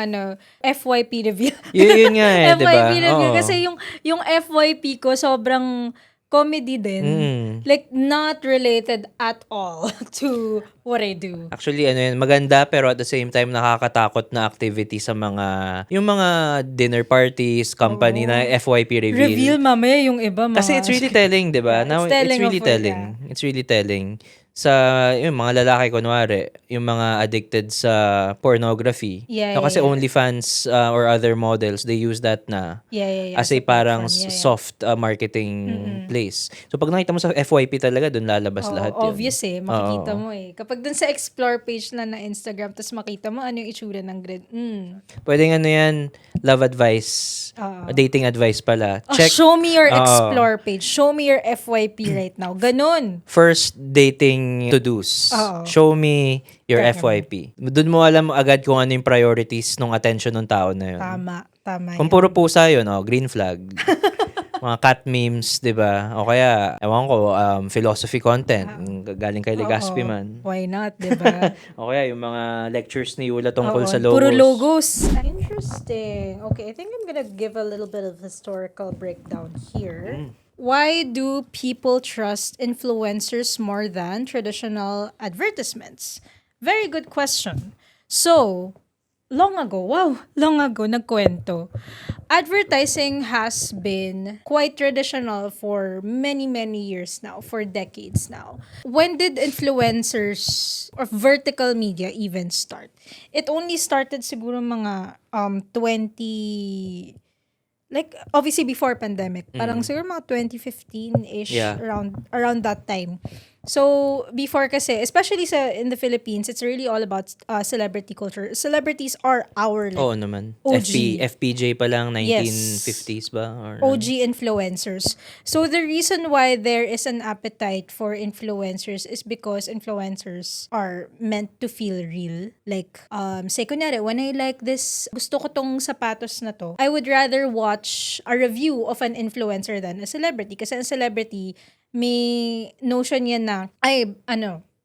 FYP review. Yun nga diba? FYP review. Oo. Kasi yung FYP ko sobrang comedy din. Like, not related at all to what I do. Actually, maganda pero at the same time nakakatakot na activity sa yung mga dinner parties, company na FYP reveal. Reveal mamaya yung iba. Kasi it's really telling, di ba? Yeah, Now, it's telling it's really of- telling. It's really telling. Sa yung mga lalaki, kunwari, yung mga addicted sa pornography. Yeah, No, kasi yeah. OnlyFans or other models, they use that na Yeah. as a Sa parang platform. Yeah. soft marketing place. So pag nakita mo sa FYP talaga, doon lalabas Oo, lahat yun. obvious makikita mo Kapag dun sa explore page na Instagram, tapos makita mo ano yung itsura ng grid. Pwedeng yan, love advice, dating advice pala. Check Show me your Oo. explore page. Show me your FYP right now. Ganun. first dating to-dos. Oo. Show me your Definitely. FYP. Doon mo alam agad kung ano yung priorities ng attention ng tao na yun. Tama Kung yan. puro pusa yun, green flag. Mga cat memes, di ba? O kaya, ewan ko, philosophy content. Galing kay Legazpi Oo. man. Why not, diba? O kaya, yung mga lectures ni Yula tungkol Oo, sa logos. Puro logos. Interesting. Okay, I think I'm gonna give a little bit of historical breakdown here. Why do people trust influencers more than traditional advertisements? Very good question. So, long ago, nagkwento. Advertising has been quite traditional for many, many years now, for decades now. When did influencers or vertical media even start? It only started siguro mga 20, like obviously before pandemic. Parang siguro mga 2015-ish, Yeah. around that time. So, before kasi, especially in the Philippines, it's really all about celebrity culture. Celebrities are our Oo naman. OG. FPJ pa lang, Yes. 1950s ba? Or, OG influencers. So the reason why there is an appetite for influencers is because influencers are meant to feel real. Like, say kunyari, when I like this, gusto ko tong sapatos na to, I would rather watch a review of an influencer than a celebrity. Kasi ang celebrity, may notion yan na,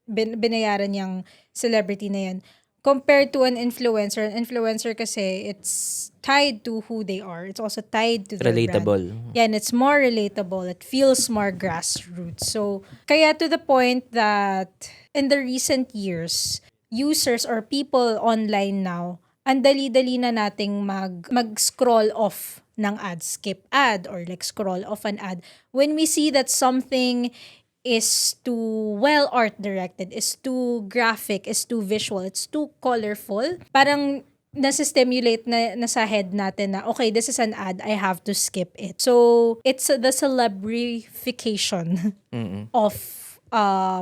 binayaran yung celebrity na yan. Compared to an influencer kasi, it's tied to who they are. It's also tied to their relatable. brand. Yeah, and it's more relatable. It feels more grassroots. So, kaya to the point that in the recent years, users or people online now, ang dali-dali na nating mag-scroll off ng ad, skip ad, or like scroll off an ad. When we see that something is too well art directed, is too graphic, is too visual, it's too colorful, parang nasa-stimulate na sa head natin na, okay, this is an ad, I have to skip it. So, it's the celebrification of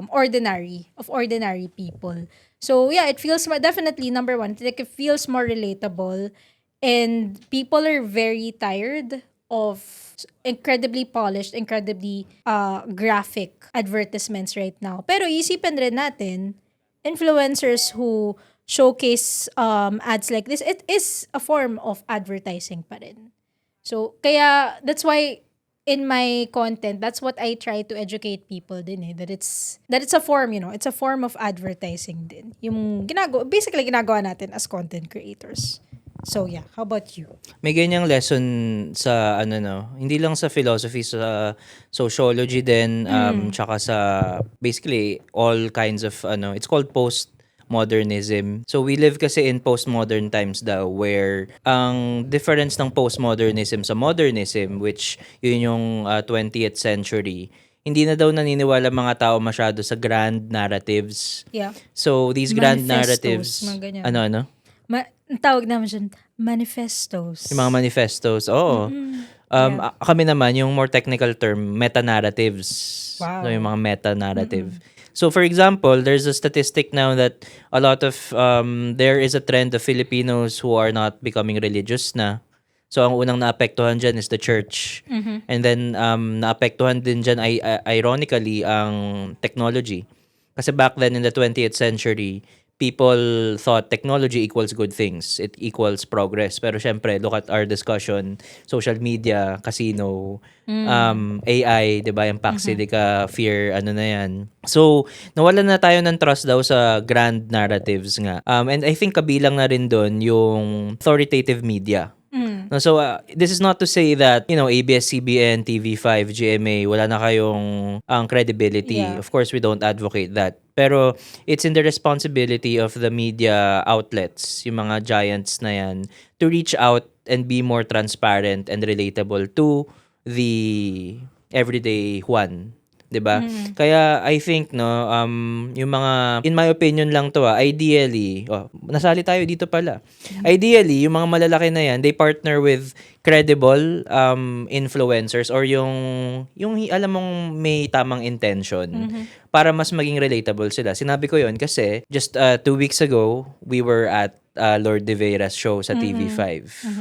ordinary people. So, yeah, it feels definitely, number one, like it feels more relatable, and people are very tired of incredibly polished, incredibly graphic advertisements right now. Pero isipin rin natin, influencers who showcase ads like this, it is a form of advertising pa rin. So, kaya, that's why, in my content, that's what I try to educate people din that it's a form, it's a form of advertising din. Yung basically ginagawa natin as content creators. So, yeah. How about you? May ganyang lesson sa hindi lang sa philosophy, sa sociology din, tsaka sa basically all kinds of it's called postmodernism. So we live kasi in postmodern times daw, where ang difference ng postmodernism sa modernism, which yun yung 20th century, hindi na daw naniniwala mga tao masyado sa grand narratives. Yeah. So these grand Manifestos, narratives, mga ganyan. ano? Ang tawag naman dyan, manifestos. Yung mga manifestos, oo. Kami naman, yung more technical term, meta-narratives. Wow. No, yung mga meta-narrative. So, for example, there's a statistic now that a lot of, there is a trend of Filipinos who are not becoming religious na. So, ang unang naapektuhan dyan is the church. And then, naapektuhan din dyan, ironically, ang technology. Kasi back then in the 20th century, people thought technology equals good things. It equals progress. Pero syempre, look at our discussion, social media, casino, AI, di ba? Yung Paxilica, fear, na yan. So, nawalan na tayo ng trust daw sa grand narratives nga. And I think kabilang na rin doon yung authoritative media. No, so, this is not to say that, ABS-CBN, TV5, GMA, wala na kayong credibility. Yeah. Of course, we don't advocate that. Pero it's in the responsibility of the media outlets, yung mga giants na yan, to reach out and be more transparent and relatable to the everyday Juan. 'Di ba? Kaya I think yung mga, in my opinion lang to, ideally, nasali tayo dito pala. Ideally, yung mga malalaki na yan, they partner with credible influencers, or yung alam mong may tamang intention para mas maging relatable sila. Sinabi ko yon kasi just 2 weeks ago, we were at Lord De Vera's show sa TV5.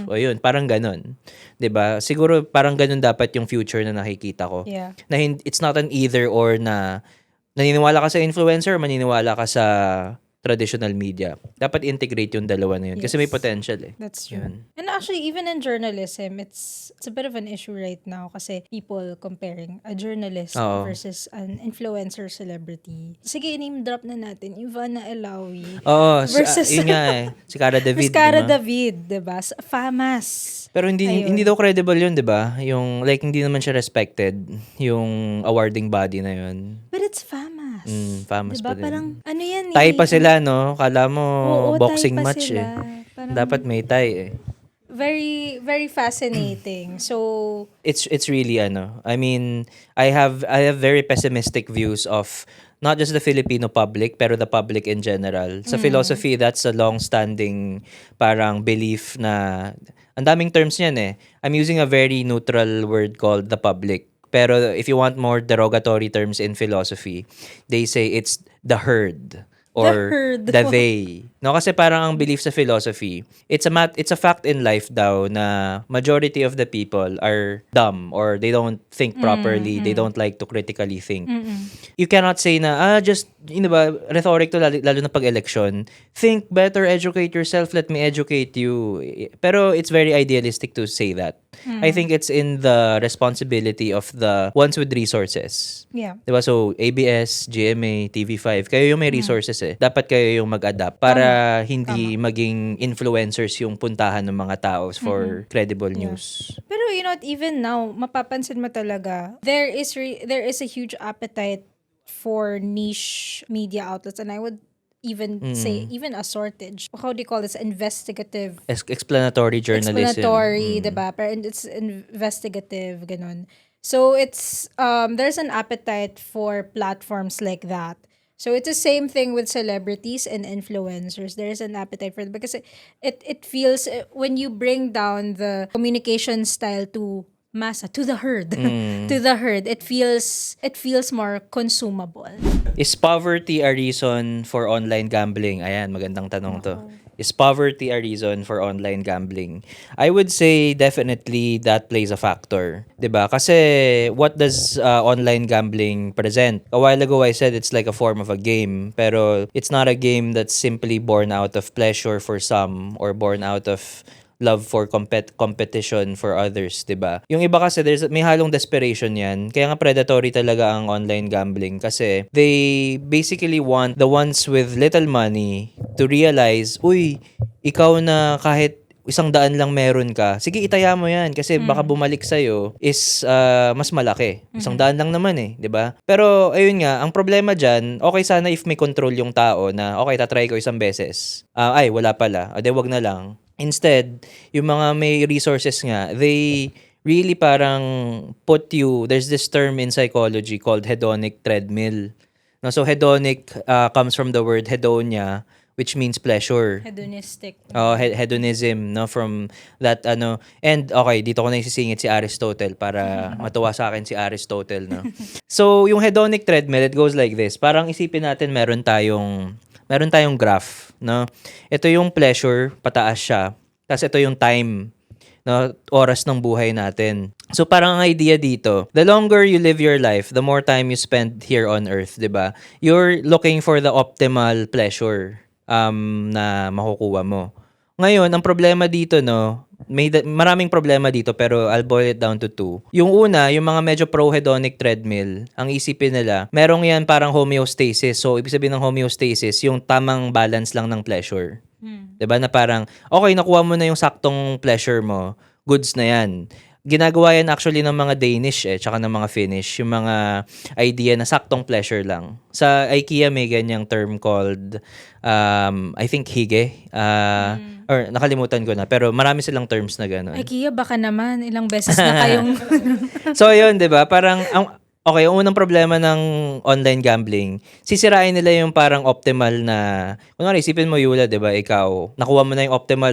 O yun, parang ganun. 'Di ba? Siguro parang ganun dapat yung future na nakikita ko. Yeah. Na it's not an either or na naniniwala ka sa influencer or maniniwala ka sa traditional media. Dapat integrate yung dalawa na yun kasi may Yes. potential eh. That's true. Yun. And actually, even in journalism, it's a bit of an issue right now kasi people comparing a journalist Oo. versus an influencer celebrity. Sige, name drop na natin. Ivana Elawi. Oo, Versus- yun nga eh. Si Cara David. Mas Cara diba? David, diba? Famas. Pero Ayun. hindi daw credible yun, 'di ba? Yung like hindi naman siya respected yung awarding body na yun. But it's Famas. Famous Diba? pa din. Parang, ano yan Tie pa sila, no? Kala mo Oo, boxing tie pa match sila. eh. Parang- Dapat may tie eh. Very, very fascinating. So, It's really I mean, I have very pessimistic views of not just the Filipino public pero the public in general. Sa philosophy, that's a long-standing parang belief na ang daming terms niyan eh. I'm using a very neutral word called the public. Pero if you want more derogatory terms in philosophy, they say it's the herd or herd. the they. No, kasi parang ang belief sa philosophy, it's a fact in life daw na majority of the people are dumb or they don't think properly, they don't like to critically think. You cannot say na just ba, rhetoric to lalo na pag-election. Think better, educate yourself, let me educate you. Pero it's very idealistic to say that. I think it's in the responsibility of the ones with resources. yeah. Diba? So, ABS, GMA, TV5, kayo yung may resources eh. Dapat kayo yung mag-adapt para hindi maging influencers yung puntahan ng mga tao for credible news. Pero you know what, even now, mapapansin mo talaga, there is a huge appetite for niche media outlets, and I would even say, even a shortage. How do you call this? Investigative. Explanatory journalism. Explanatory, diba? Pero it's investigative, ganun. So it's, there's an appetite for platforms like that So it's the same thing with celebrities and influencers. There's an appetite for it because it feels when you bring down the communication style to massa, to the herd, to the herd, it feels more consumable. Is poverty a reason for online gambling? Ayan, magandang tanong to. Is poverty a reason for online gambling? I would say definitely that plays a factor. 'Di ba? Kasi what does online gambling present? A while ago I said it's like a form of a game, pero it's not a game that's simply born out of pleasure for some or born out of love for competition for others, 'di ba? Yung iba kasi may halong desperation 'yan. Kaya nga predatory talaga ang online gambling kasi they basically want the ones with little money to realize, uy, ikaw na kahit 100 lang meron ka, sige itaya mo yan kasi baka bumalik sa'yo is mas malaki. 100 lang naman eh, di ba? Pero ayun nga, ang problema dyan, okay sana if may control yung tao na okay, tatry ko isang beses. Ay, wala pala. O de, wag na lang. Instead, yung mga may resources nga, they really parang there's this term in psychology called hedonic treadmill. No, so hedonic comes from the word hedonia, which means pleasure. Hedonistic. Hedonism, no, from that and okay, dito ko na isisingit si Aristotle para matuwa sa akin si Aristotle, no. So yung hedonic treadmill, it goes like this. Parang isipin natin meron tayong graph, no. Ito yung pleasure, pataas siya. Tapos ito yung time, no, oras ng buhay natin. So parang ang idea dito, the longer you live your life, the more time you spend here on earth, 'di ba? You're looking for the optimal pleasure na makukuha mo. Ngayon, ang problema dito, no, maraming problema dito pero I'll boil it down to two. Yung una, yung mga medyo pro-hedonic treadmill, ang isipin nila, merong yan parang homeostasis. So, ibig sabihin ng homeostasis, yung tamang balance lang ng pleasure. 'Di ba? Na parang, okay, nakuha mo na yung saktong pleasure mo, goods na yan. Ginagawa yan actually ng mga Danish tsaka ng mga Finnish, yung mga idea na saktong pleasure lang. Sa IKEA may ganyang term called, I think hige, or nakalimutan ko na, pero marami silang terms na gano'n. IKEA, baka naman, ilang beses na kayong... So ayun, 'di ba? Parang okay, ang unang problema ng online gambling, sisirain nila yung parang optimal na, kunwari isipin mo Yula, 'di ba? Ikaw, nakuha mo na yung optimal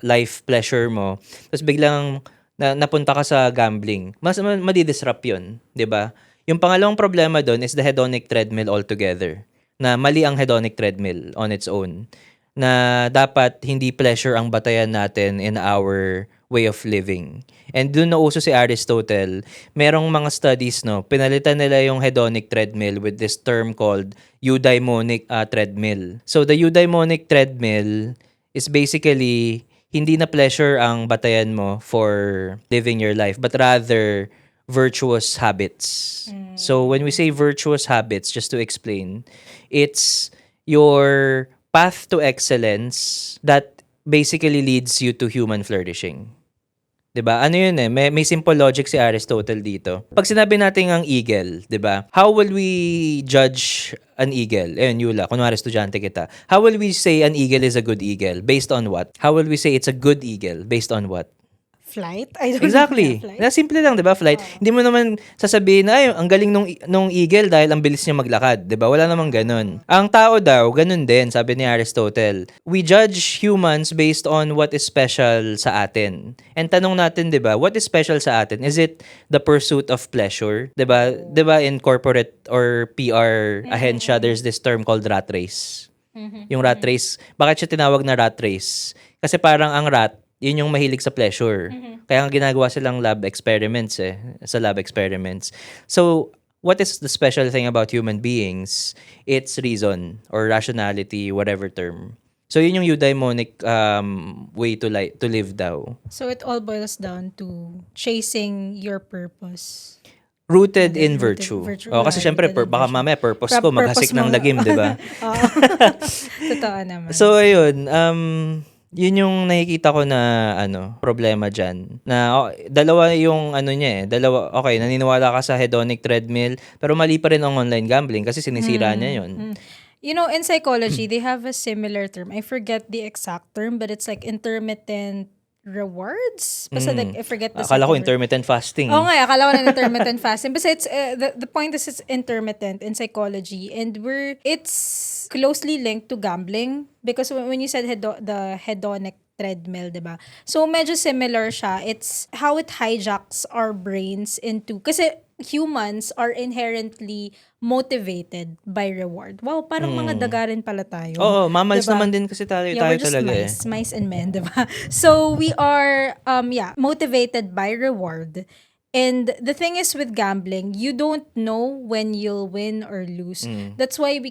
life pleasure mo. Tapos biglang napunta ka sa gambling. Mas madidisrupt 'yun, 'di ba? Yung pangalawang problema doon is the hedonic treadmill altogether. Na mali ang hedonic treadmill on its own. Na dapat hindi pleasure ang batayan natin in our way of living. And doon na uso si Aristotle, merong mga studies, no, pinalitan nila yung hedonic treadmill with this term called eudaimonic treadmill. So the eudaimonic treadmill is basically hindi na pleasure ang batayan mo for living your life, but rather virtuous habits. So when we say virtuous habits, just to explain, it's your path to excellence that basically leads you to human flourishing. 'Di ba? Ano 'yun may simple logic si Aristotle dito. Pag sinabi natin ang eagle, 'di ba? How will we judge an eagle? Ayun, Yula, kunwari estudyante kita. How will we say an eagle is a good eagle? Based on what? How will we say it's a good eagle? Based on what? Flight? I don't Exactly. know. Flight? Na simple lang, 'di ba? Flight. Hindi mo naman sasabihin na, ay, ang galing nung eagle dahil ang bilis niya maglakad, 'di ba? Wala namang ganun. Ang tao daw, ganun din, sabi ni Aristotle. We judge humans based on what is special sa atin. And tanong natin, 'di ba? What is special sa atin? Is it the pursuit of pleasure? 'Di ba? 'Di ba in corporate or PR ahensya, there's this term called rat race. Yung rat race, bakit siya tinawag na rat race? Kasi parang ang rat, yun yung mahilig sa pleasure. Kaya nga ginagawa silang lab experiments sa lab experiments. So, what is the special thing about human beings? It's reason or rationality, whatever term. So, yun yung eudaimonic way to live daw. So it all boils down to chasing your purpose. Rooted in Rooted virtue. virtue. Kasi syempre, Rooted in baka virtue. mamaya purpose ko, maghasik Purpose ng mo. lagim, di ba? Oo. Totoo naman. So, ayun, yun yung nakikita ko na problema dyan. Na dalawa yung niya dalawa, okay, naniniwala ka sa hedonic treadmill, pero mali pa rin ang online gambling kasi sinisira niya yun. You know, in psychology, they have a similar term. I forget the exact term, but it's like intermittent rewards. Basta like, I forget the Akala ko second word. intermittent fasting. Oo nga, akala ko na intermittent fasting. Basta it's, the point is it's intermittent in psychology and it's closely linked to gambling because when you said the hedonic treadmill, diba? So, medyo similar siya. It's how it hijacks our brains into, kasi humans are inherently motivated by reward. Wow, parang mga daga rin pala tayo. Oo, mammals Diba? naman din kasi tayo We're just talaga mice and men, diba? So we are, motivated by reward. And the thing is with gambling, you don't know when you'll win or lose. That's why we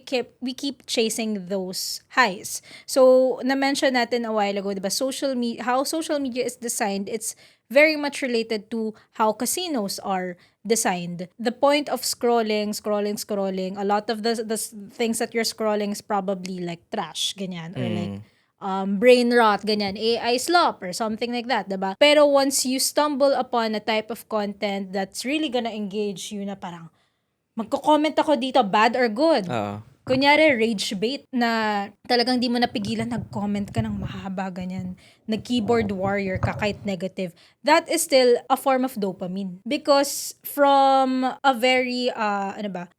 keep chasing those highs. So na-mention natin a while ago, diba? How social media is designed, it's very much related to how casinos are designed. The point of scrolling, a lot of the things that you're scrolling is probably like trash, ganyan, or like brain rot, ganyan, AI slop or something like that, diba? Pero once you stumble upon a type of content that's really gonna engage you na parang, magko-comment ako dito, bad or good. Oo. Kunyari, rage bait na talagang di mo napigilan, nag-comment ka ng mahaba, ganyan. Nag-keyboard warrior ka kahit negative. That is still a form of dopamine. Because from a very,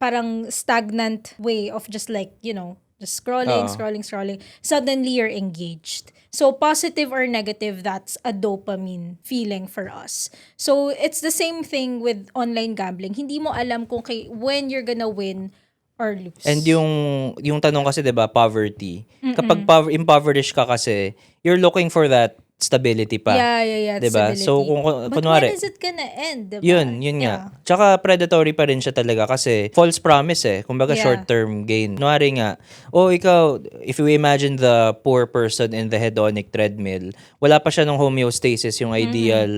parang stagnant way of just like, just scrolling, suddenly you're engaged. So, positive or negative, that's a dopamine feeling for us. So, it's the same thing with online gambling. Hindi mo alam kung when you're gonna win or lose. And yung tanong kasi 'di ba, poverty. Kapag impoverished ka kasi, you're looking for that stability pa. Yeah. 'Di ba? Stability. So kung But kunwari, when is it gonna end, diba? yun nga. Tsaka predatory pa rin siya talaga kasi false promise Kumbaga short-term gain. Kunwari nga, ikaw, if you imagine the poor person in the hedonic treadmill, wala pa siya ng homeostasis, yung ideal,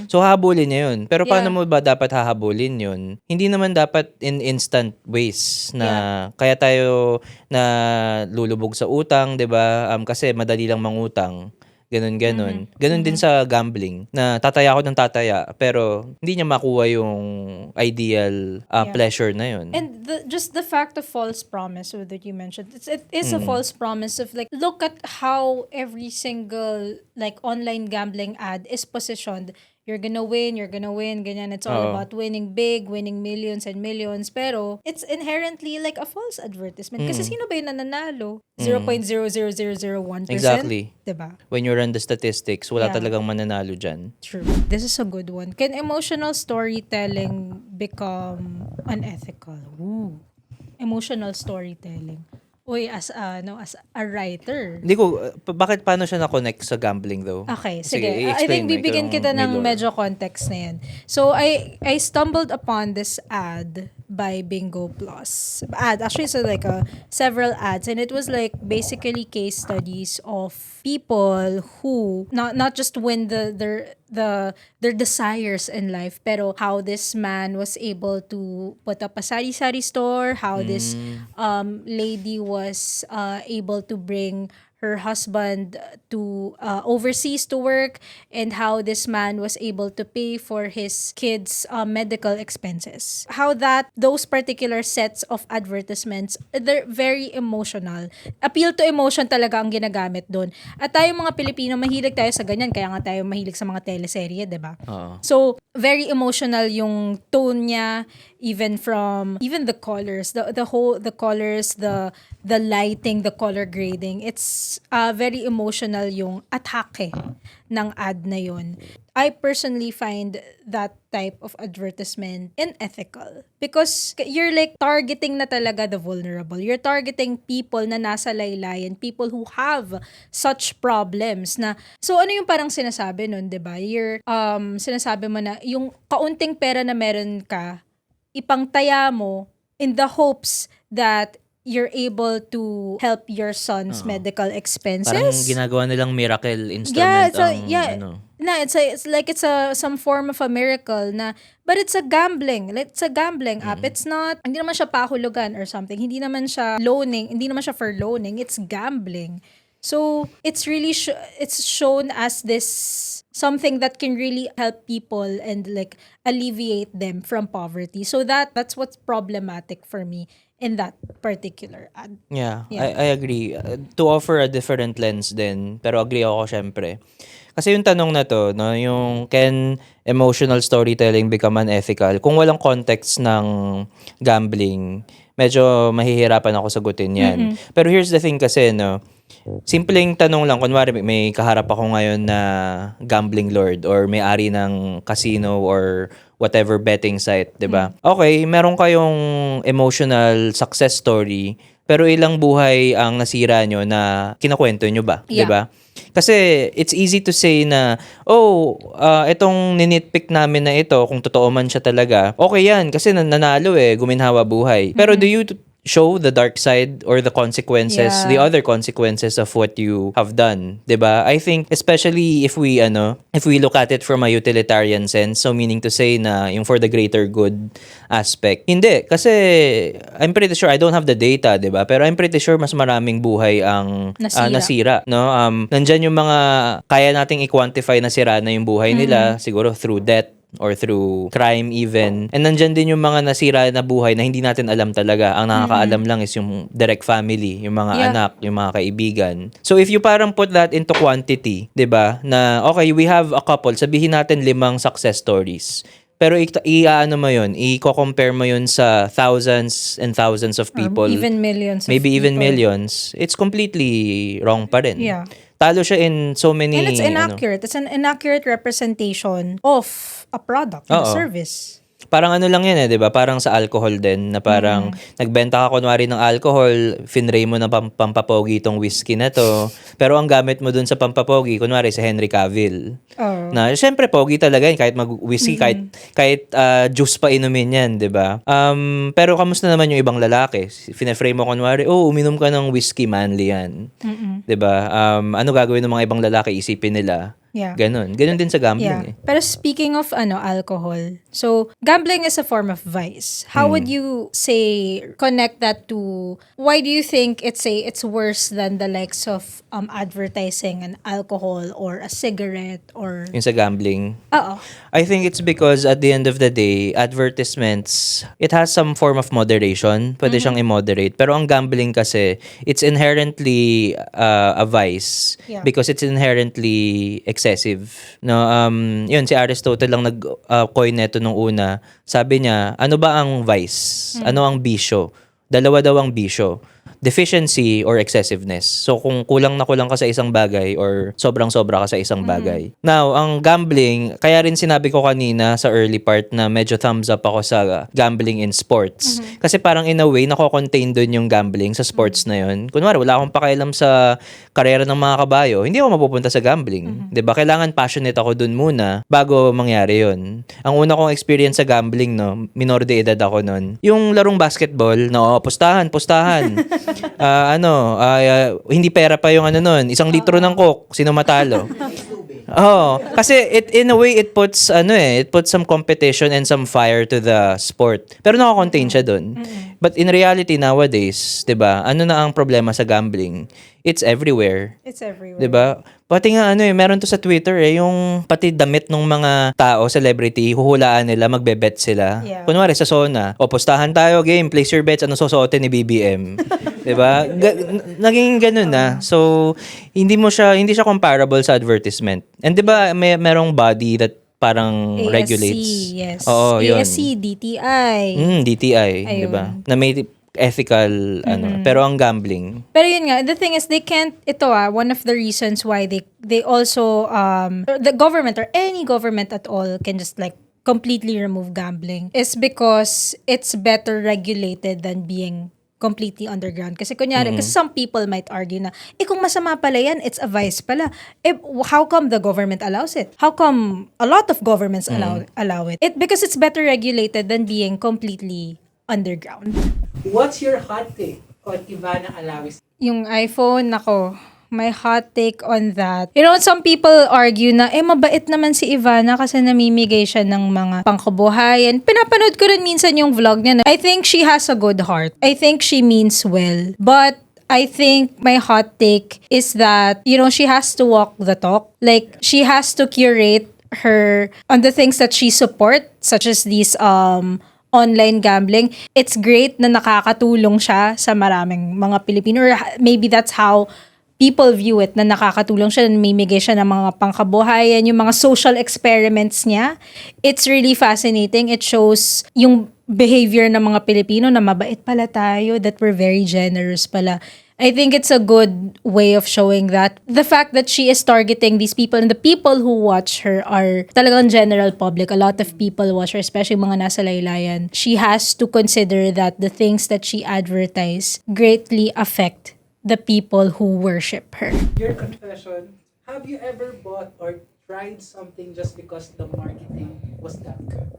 So, hahabulin niya yun. Pero paano mo ba dapat hahabulin yun? Hindi naman dapat in instant ways na kaya tayo na lulubog sa utang, 'di ba? Kasi madali lang mangutang. Ganon. Ganon din sa gambling, na tataya ako ng tataya, pero hindi niya makuha yung ideal pleasure na yun. And just the fact of false promise that you mentioned, it is a false promise of like, look at how every single like online gambling ad is positioned. You're gonna win, ganyan. It's all about winning big, winning millions and millions. Pero, it's inherently like a false advertisement. Kasi sino ba yung nananalo? 0.00001%? Exactly. Diba? When you run the statistics, wala talagang mananalo dyan. True. This is a good one. Can emotional storytelling become unethical? Ooh. Emotional storytelling. Uy, as a writer. Hindi ko, paano siya na-connect sa gambling though? Okay, sige. I i-explain think mo, bibigyan ikaw kita may ng lore. medyo context na yan. So, I stumbled upon this ad by Bingo Plus. Actually, it's like several ads. And it was like basically case studies of people who not just win their desires in life, pero how this man was able to put up a sari-sari store, how this lady was able to bring her husband to overseas to work, and how this man was able to pay for his kids' medical expenses. How those particular sets of advertisements, they're very emotional. Appeal to emotion talaga ang ginagamit doon. At tayo mga Pilipino, mahilig tayo sa ganyan, kaya nga tayo mahilig sa mga teleserye, 'di ba? So, very emotional yung tone niya, even the colors, the colors, the lighting, the color grading. It's very emotional yung atake ng ad na yun. I personally find that type of advertisement unethical because you're like targeting na talaga the vulnerable. You're targeting people na nasa laylayan, people who have such problems na, so ano yung parang sinasabi nun, 'di ba? You're sinasabi mo na yung kaunting pera na meron ka, ipangtaya mo in the hopes that you're able to help your son's medical expenses. Parang ginagawa nilang miracle instrument it's like some form of a miracle na, but it's a gambling. It's a gambling app. It's not, hindi naman siya pahulugan or something. Hindi naman siya loaning. Hindi naman siya for loaning. It's gambling. So, it's really it's shown as this something that can really help people and like alleviate them from poverty. So that's what's problematic for me. in that particular ad. Yeah, Yeah. I agree. To offer a different lens din, pero agree ako syempre. Kasi yung tanong na to, no, yung can emotional storytelling become unethical? Kung walang context ng gambling, medyo mahihirapan ako sagutin yan. Pero here's the thing kasi, no, simpleng tanong lang, kunwari may kaharap ako ngayon na gambling lord or may-ari ng casino or whatever betting site, 'di ba? Okay, meron kayong emotional success story, pero ilang buhay ang nasira nyo na kinakwento nyo ba, 'di Yeah. ba? Kasi it's easy to say na, itong ninitpick namin na ito, kung totoo man siya talaga, okay yan, kasi nanalo guminhawa buhay. Pero do you show the dark side or the consequences, Yeah. the other consequences of what you have done, 'di ba? I think especially if we look at it from a utilitarian sense, so meaning to say na yung for the greater good aspect. Hindi kasi I'm pretty sure I don't have the data, 'di ba? Pero I'm pretty sure mas maraming buhay ang nasira, no? Nandiyan yung mga kaya nating i-quantify na sira na yung buhay nila siguro through debt or through crime even. And nandyan din yung mga nasira na buhay na hindi natin alam talaga. Ang nakakaalam lang is yung direct family, yung mga Yeah. anak, yung mga kaibigan. So if you parang put that into quantity, 'di ba? Na okay, we have a couple, sabihin natin 5 success stories. Pero i-ano mo yun, i-compare mo yun sa thousands and thousands of people. Even millions of Maybe even people. millions. It's completely wrong pa rin. Yeah. Talo siya in so many... And it's inaccurate. It's an inaccurate representation of a product, a Oo. service. Parang ano lang yan 'di ba? Parang sa alcohol din na parang nagbenta ka kunwari ng alcohol, finray mo na pampapogi itong whiskey na to. Pero ang gamit mo dun sa pampapogi, kunwari si Henry Cavill. Oh. Na syempre pogi talaga yan kahit mag-whiskey, kahit juice pa inumin yan, 'di ba? Pero kamusta naman yung ibang lalaki? Fina-frame mo kunwari, uminom ka ng whiskey, manly yan. 'Di ba? Ano gagawin ng mga ibang lalaki? Isipin nila. Yeah. Ganon din sa gambling Yeah. Pero speaking of alcohol, so gambling is a form of vice. How would you say connect that to why do you think it's worse than the likes of advertising an alcohol or a cigarette or Yung sa gambling. Oo. I think it's because at the end of the day, advertisements, it has some form of moderation. Pwede siyang i-moderate. Pero ang gambling kasi, it's inherently a vice Yeah. because it's inherently excessive. No, yun, si Aristotle lang nag-coin neto nung una. Sabi niya, ano ba ang vice? Ano ang bisyo? Dalawa daw ang bisyo. Deficiency or excessiveness. So, kung kulang na kulang ka sa isang bagay or sobrang-sobra ka sa isang bagay. Now, ang gambling, kaya rin sinabi ko kanina sa early part na medyo thumbs up ako sa gambling in sports. Kasi parang in a way, nako-contain dun yung gambling sa sports na yun. Kunwari, wala akong pakialam sa karera ng mga kabayo, hindi ako mapupunta sa gambling. 'Di ba? Kailangan passionate ako dun muna bago mangyari yun. Ang una kong experience sa gambling, no, minor de edad ako nun. Yung larong basketball, no, pustahan. Hindi pera pa yung nun. 1 litro ng Coke, sino matalo? Kasi in a way it puts some competition and some fire to the sport. Pero nako-contain siya doon. But in reality nowadays, 'di ba? Ano na ang problema sa gambling? It's everywhere. It's everywhere. 'Di ba? Pati nga meron to sa Twitter yung pati damit ng mga tao, celebrity, huhulaan nila, magbe-bet sila. Yeah. Kunwari sa Sona, pustahan tayo, game, place your bets, ano susuotin ni BBM. 'Di ba? Naging ganun na. So, hindi siya comparable sa advertisement. And 'di ba merong body that parang ASC, regulates. yes. Oo, yun. ASC, DTI. DTI, Ayun. 'di ba? Na may ethical pero ang gambling. Pero yun nga, the thing is they can't, one of the reasons why they also, the government or any government at all can just like completely remove gambling is because it's better regulated than being completely underground. Kasi kunyari, kasi some people might argue na, kung masama pala yan, it's a vice pala. How come the government allows it? How come a lot of governments allow it? Because it's better regulated than being completely underground. What's your hot take on Ivana Alawis? Yung iPhone, nako, my hot take on that. You know, some people argue na, mabait naman si Ivana kasi namimigay siya ng mga pangkabuhayan. Pinapanood ko rin minsan yung vlog niya. I think she has a good heart. I think she means well. But I think my hot take is that, she has to walk the talk. Like, she has to curate her on the things that she supports, such as these online gambling. It's great na nakakatulong siya sa maraming mga Pilipino, or maybe that's how people view it, na nakakatulong siya, namimigay siya ng mga pangkabuhayan, yung mga social experiments niya. It's really fascinating. It shows yung behavior ng mga Pilipino na mabait pala tayo, that we're very generous pala. I think it's a good way of showing that. The fact that she is targeting these people, and the people who watch her are talagang general public. A lot of people watch her, especially mga nasa laylayan. She has to consider that the things that she advertise greatly affect the people who worship her. Your confession, have you ever bought or tried something just because the marketing was that good?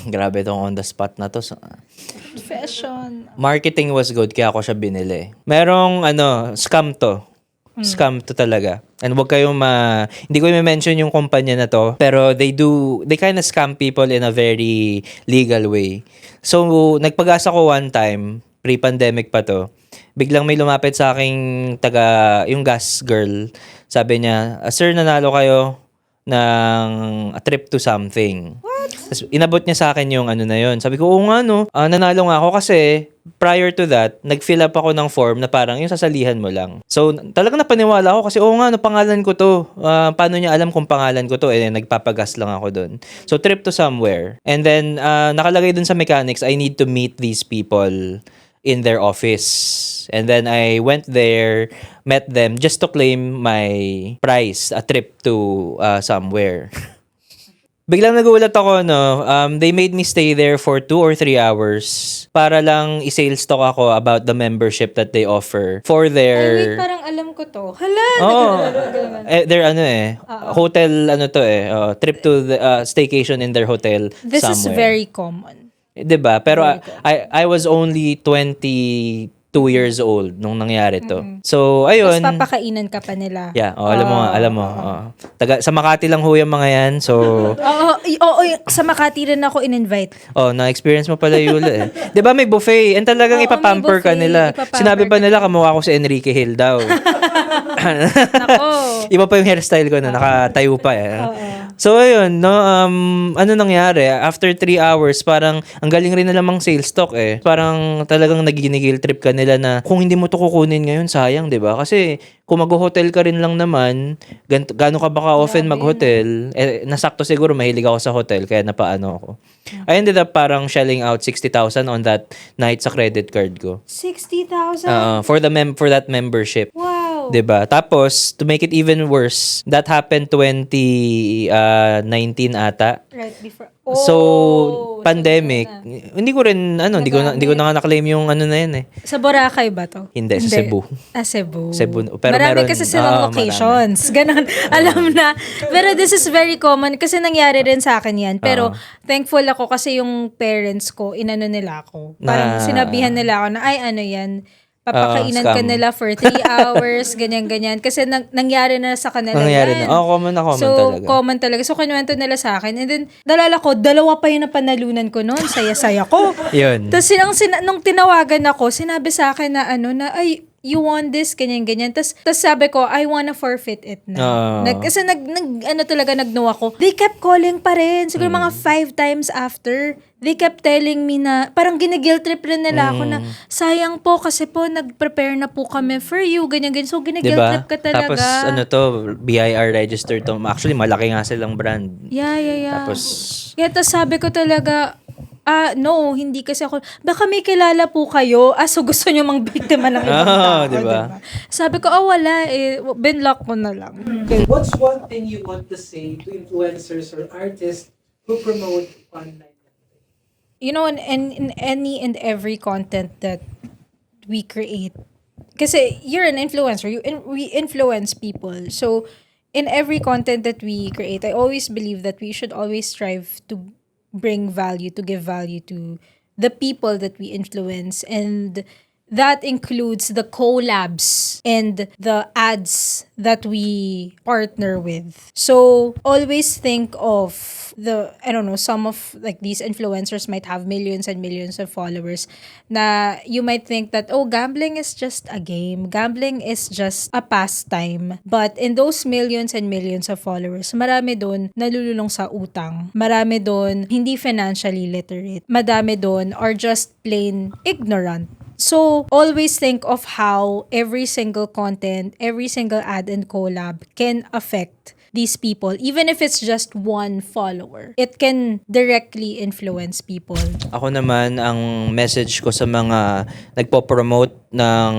Grabe tong on the spot na to. Confession. Marketing was good kaya ako siya binili. Merong scam to. Scam to talaga. And wag kayong hindi ko i-mention yung kumpanya na to, pero they kind of scam people in a very legal way. So, nagpag-asa ko one time, pre-pandemic pa to. Biglang may lumapit sa aking yung gas girl. Sabi niya, "Sir, nanalo kayo ng a trip to something." Tapos inabot niya sa akin yung na yun. Sabi ko, oo nga no, nanalo nga ako kasi prior to that, nag-fill up ako ng form na parang yung sasalihan mo lang. So, talagang napaniwala ako kasi, oo nga no, pangalan ko to. Paano niya alam kung pangalan ko to? Nagpapagas lang ako dun. So, trip to somewhere. And then, nakalagay dun sa mechanics, I need to meet these people in their office. And then I went there, met them just to claim my prize, a trip to somewhere. Biglang nagulat ako, they made me stay there for 2 or 3 hours para lang i-sales talk ako about the membership that they offer for their... Ay, wait, parang alam ko to. Hala! Their hotel, trip to the staycation in their hotel This somewhere. is very common. 'Di ba? Pero I was only 22 years old nung nangyari to. So, ayun. Tapos papakainan ka pa nila. Yeah, alam mo. Sa Makati lang ho yung mga yan. So, Oo, sa Makati rin ako in-invite. na-experience mo pala Yula eh. 'Di ba may buffet? And talagang Oo, ipapamper may ka buffet. nila. Ipapamper Sinabi pa ka nila kamukha ko si Enrique Hill daw. Nako. Iba pa yung hairstyle ko na nakatayo pa eh. So ayun, ano nangyari? After 3 hours, parang ang galing rin na lamang sales talk eh. Parang talagang naginigil trip ka nila na kung hindi mo to kukunin ngayon, sayang, 'di ba? Kasi kung mag-hotel ka rin lang naman, gaano ka ba ka-often mag-hotel? Nasakto siguro mahilig ako sa hotel kaya napaano ako. I ended up parang shelling out 60,000 on that night sa credit card ko. 60,000? For that membership. Wow. 'Di ba? Tapos to make it even worse, that happened 2019 ata. Right before. So, pandemic, hindi ko na nga na-claim yung na yan eh. Sa Boracay ba to? Hindi, sa Cebu. Cebu. Cebu. Pero marami meron, kasi silang locations. Ganon. Alam na. Pero this is very common kasi nangyari rin sa akin yan. Pero thankful ako kasi yung parents ko, inano nila ako. Parang sinabihan nila ako na, ay ano yan, papakainan ka scam. nila for 3 hours, ganyan-ganyan. Kasi nangyari na sa kanila Nangyari yan. na. Common talaga. Common talaga. So, kinuwento nila sa akin. And then, dalala ko, 2 pa yun na panalunan ko noon. Saya-saya ko. Yun. Tapos, nung tinawagan ako, sinabi sa akin na ay, you want this, ganyan-ganyan. Tapos sabi ko, I wanna forfeit it na. Kasi nag-no ako. They kept calling pa rin. Siguro mga 5 times after. They kept telling me na, parang gine-guilt trip rin nila ako na, sayang po kasi po, nag-prepare na po kami for you, ganyan-ganyan. So, gine-guilt Diba? trip ka talaga. Tapos, BIR registered to. Actually, malaki nga silang brand. Yeah. Tapos, tapos sabi ko talaga, no, hindi kasi ako, baka may kilala po kayo, so gusto nyo mang biktima ng ibang tao, diba? Sabi ko, wala binlock ko na lang. What's one thing you want to say to influencers or artists who promote online? You know, in any and every content that we create, kasi you're an influencer, we influence people. So, in every content that we create, I always believe that we should always strive to bring value, to give value to the people that we influence. And that includes the collabs and the ads that we partner with. So, always think of I don't know, some of like these influencers might have millions and millions of followers na you might think that, oh, gambling is just a game. Gambling is just a pastime. But in those millions and millions of followers, marami doon nalululong sa utang. Marami doon hindi financially literate. Madami doon are just plain ignorant. So, always think of how every single content, every single ad and collab can affect these people, even if it's just one follower. It can directly influence people. Ako naman, ang message ko sa mga nagpo-promote ng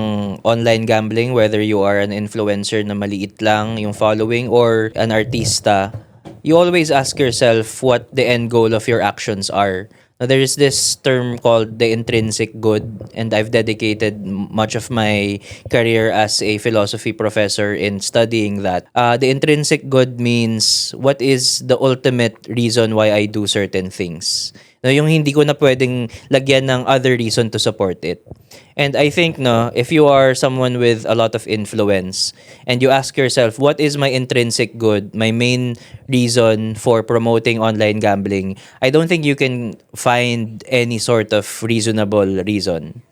online gambling, whether you are an influencer na maliit lang yung following or an artista, you always ask yourself what the end goal of your actions are. Now, there is this term called the intrinsic good, and I've dedicated much of my career as a philosophy professor in studying that. The intrinsic good means what is the ultimate reason why I do certain things. No, yung hindi ko na pwedeng lagyan ng other reason to support it. And I think, no, if you are someone with a lot of influence and you ask yourself, what is my intrinsic good, my main reason for promoting online gambling, I don't think you can find any sort of reasonable reason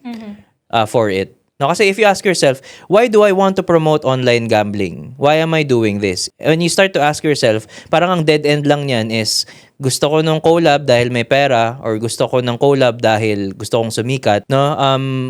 for it. No, kasi if you ask yourself, why do I want to promote online gambling? Why am I doing this? When you start to ask yourself, parang ang dead end lang yan is, gusto ko ng collab dahil may pera, or gusto ko ng collab dahil gusto kong sumikat, no?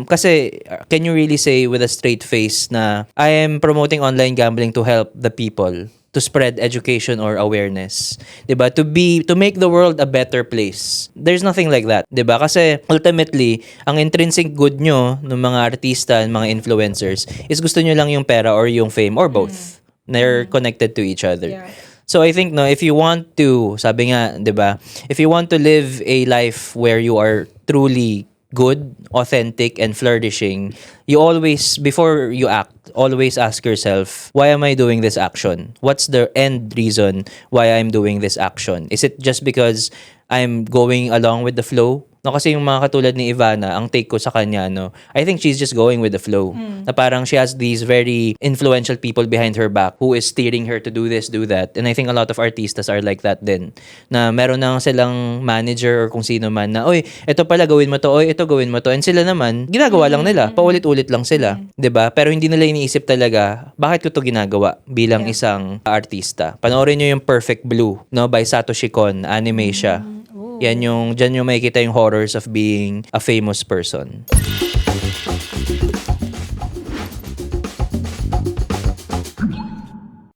Kasi can you really say with a straight face na I am promoting online gambling to help the people, to spread education or awareness, 'di ba? To make the world a better place. There's nothing like that, 'di ba? Kasi ultimately, ang intrinsic good nyo ng mga artista and mga influencers is gusto nyo lang yung pera or yung fame or both. They're connected to each other. Yeah. So I think, no, if you want to, sabi nga, 'di ba? If you want to live a life where you are truly good, authentic, and flourishing, you always, before you act, always ask yourself, why am I doing this action? What's the end reason why I'm doing this action? Is it just because I'm going along with the flow? No, kasi yung mga katulad ni Ivana, ang take ko sa kanya, no, I think she's just going with the flow. Na parang she has these very influential people behind her back who is steering her to do this, do that. And I think a lot of artistas are like that din. Na meron na silang manager or kung sino man na, oy, ito pala gawin mo to, oy, ito gawin mo to. And sila naman, ginagawa lang nila. Paulit-ulit lang sila. 'Di ba? Pero hindi nila iniisip talaga, bakit ko to ginagawa bilang isang artista. Panoorin nyo yung Perfect Blue, no, by Satoshi Kon. Anime siya. Yan yung, dyan yung makikita yung horrors of being a famous person.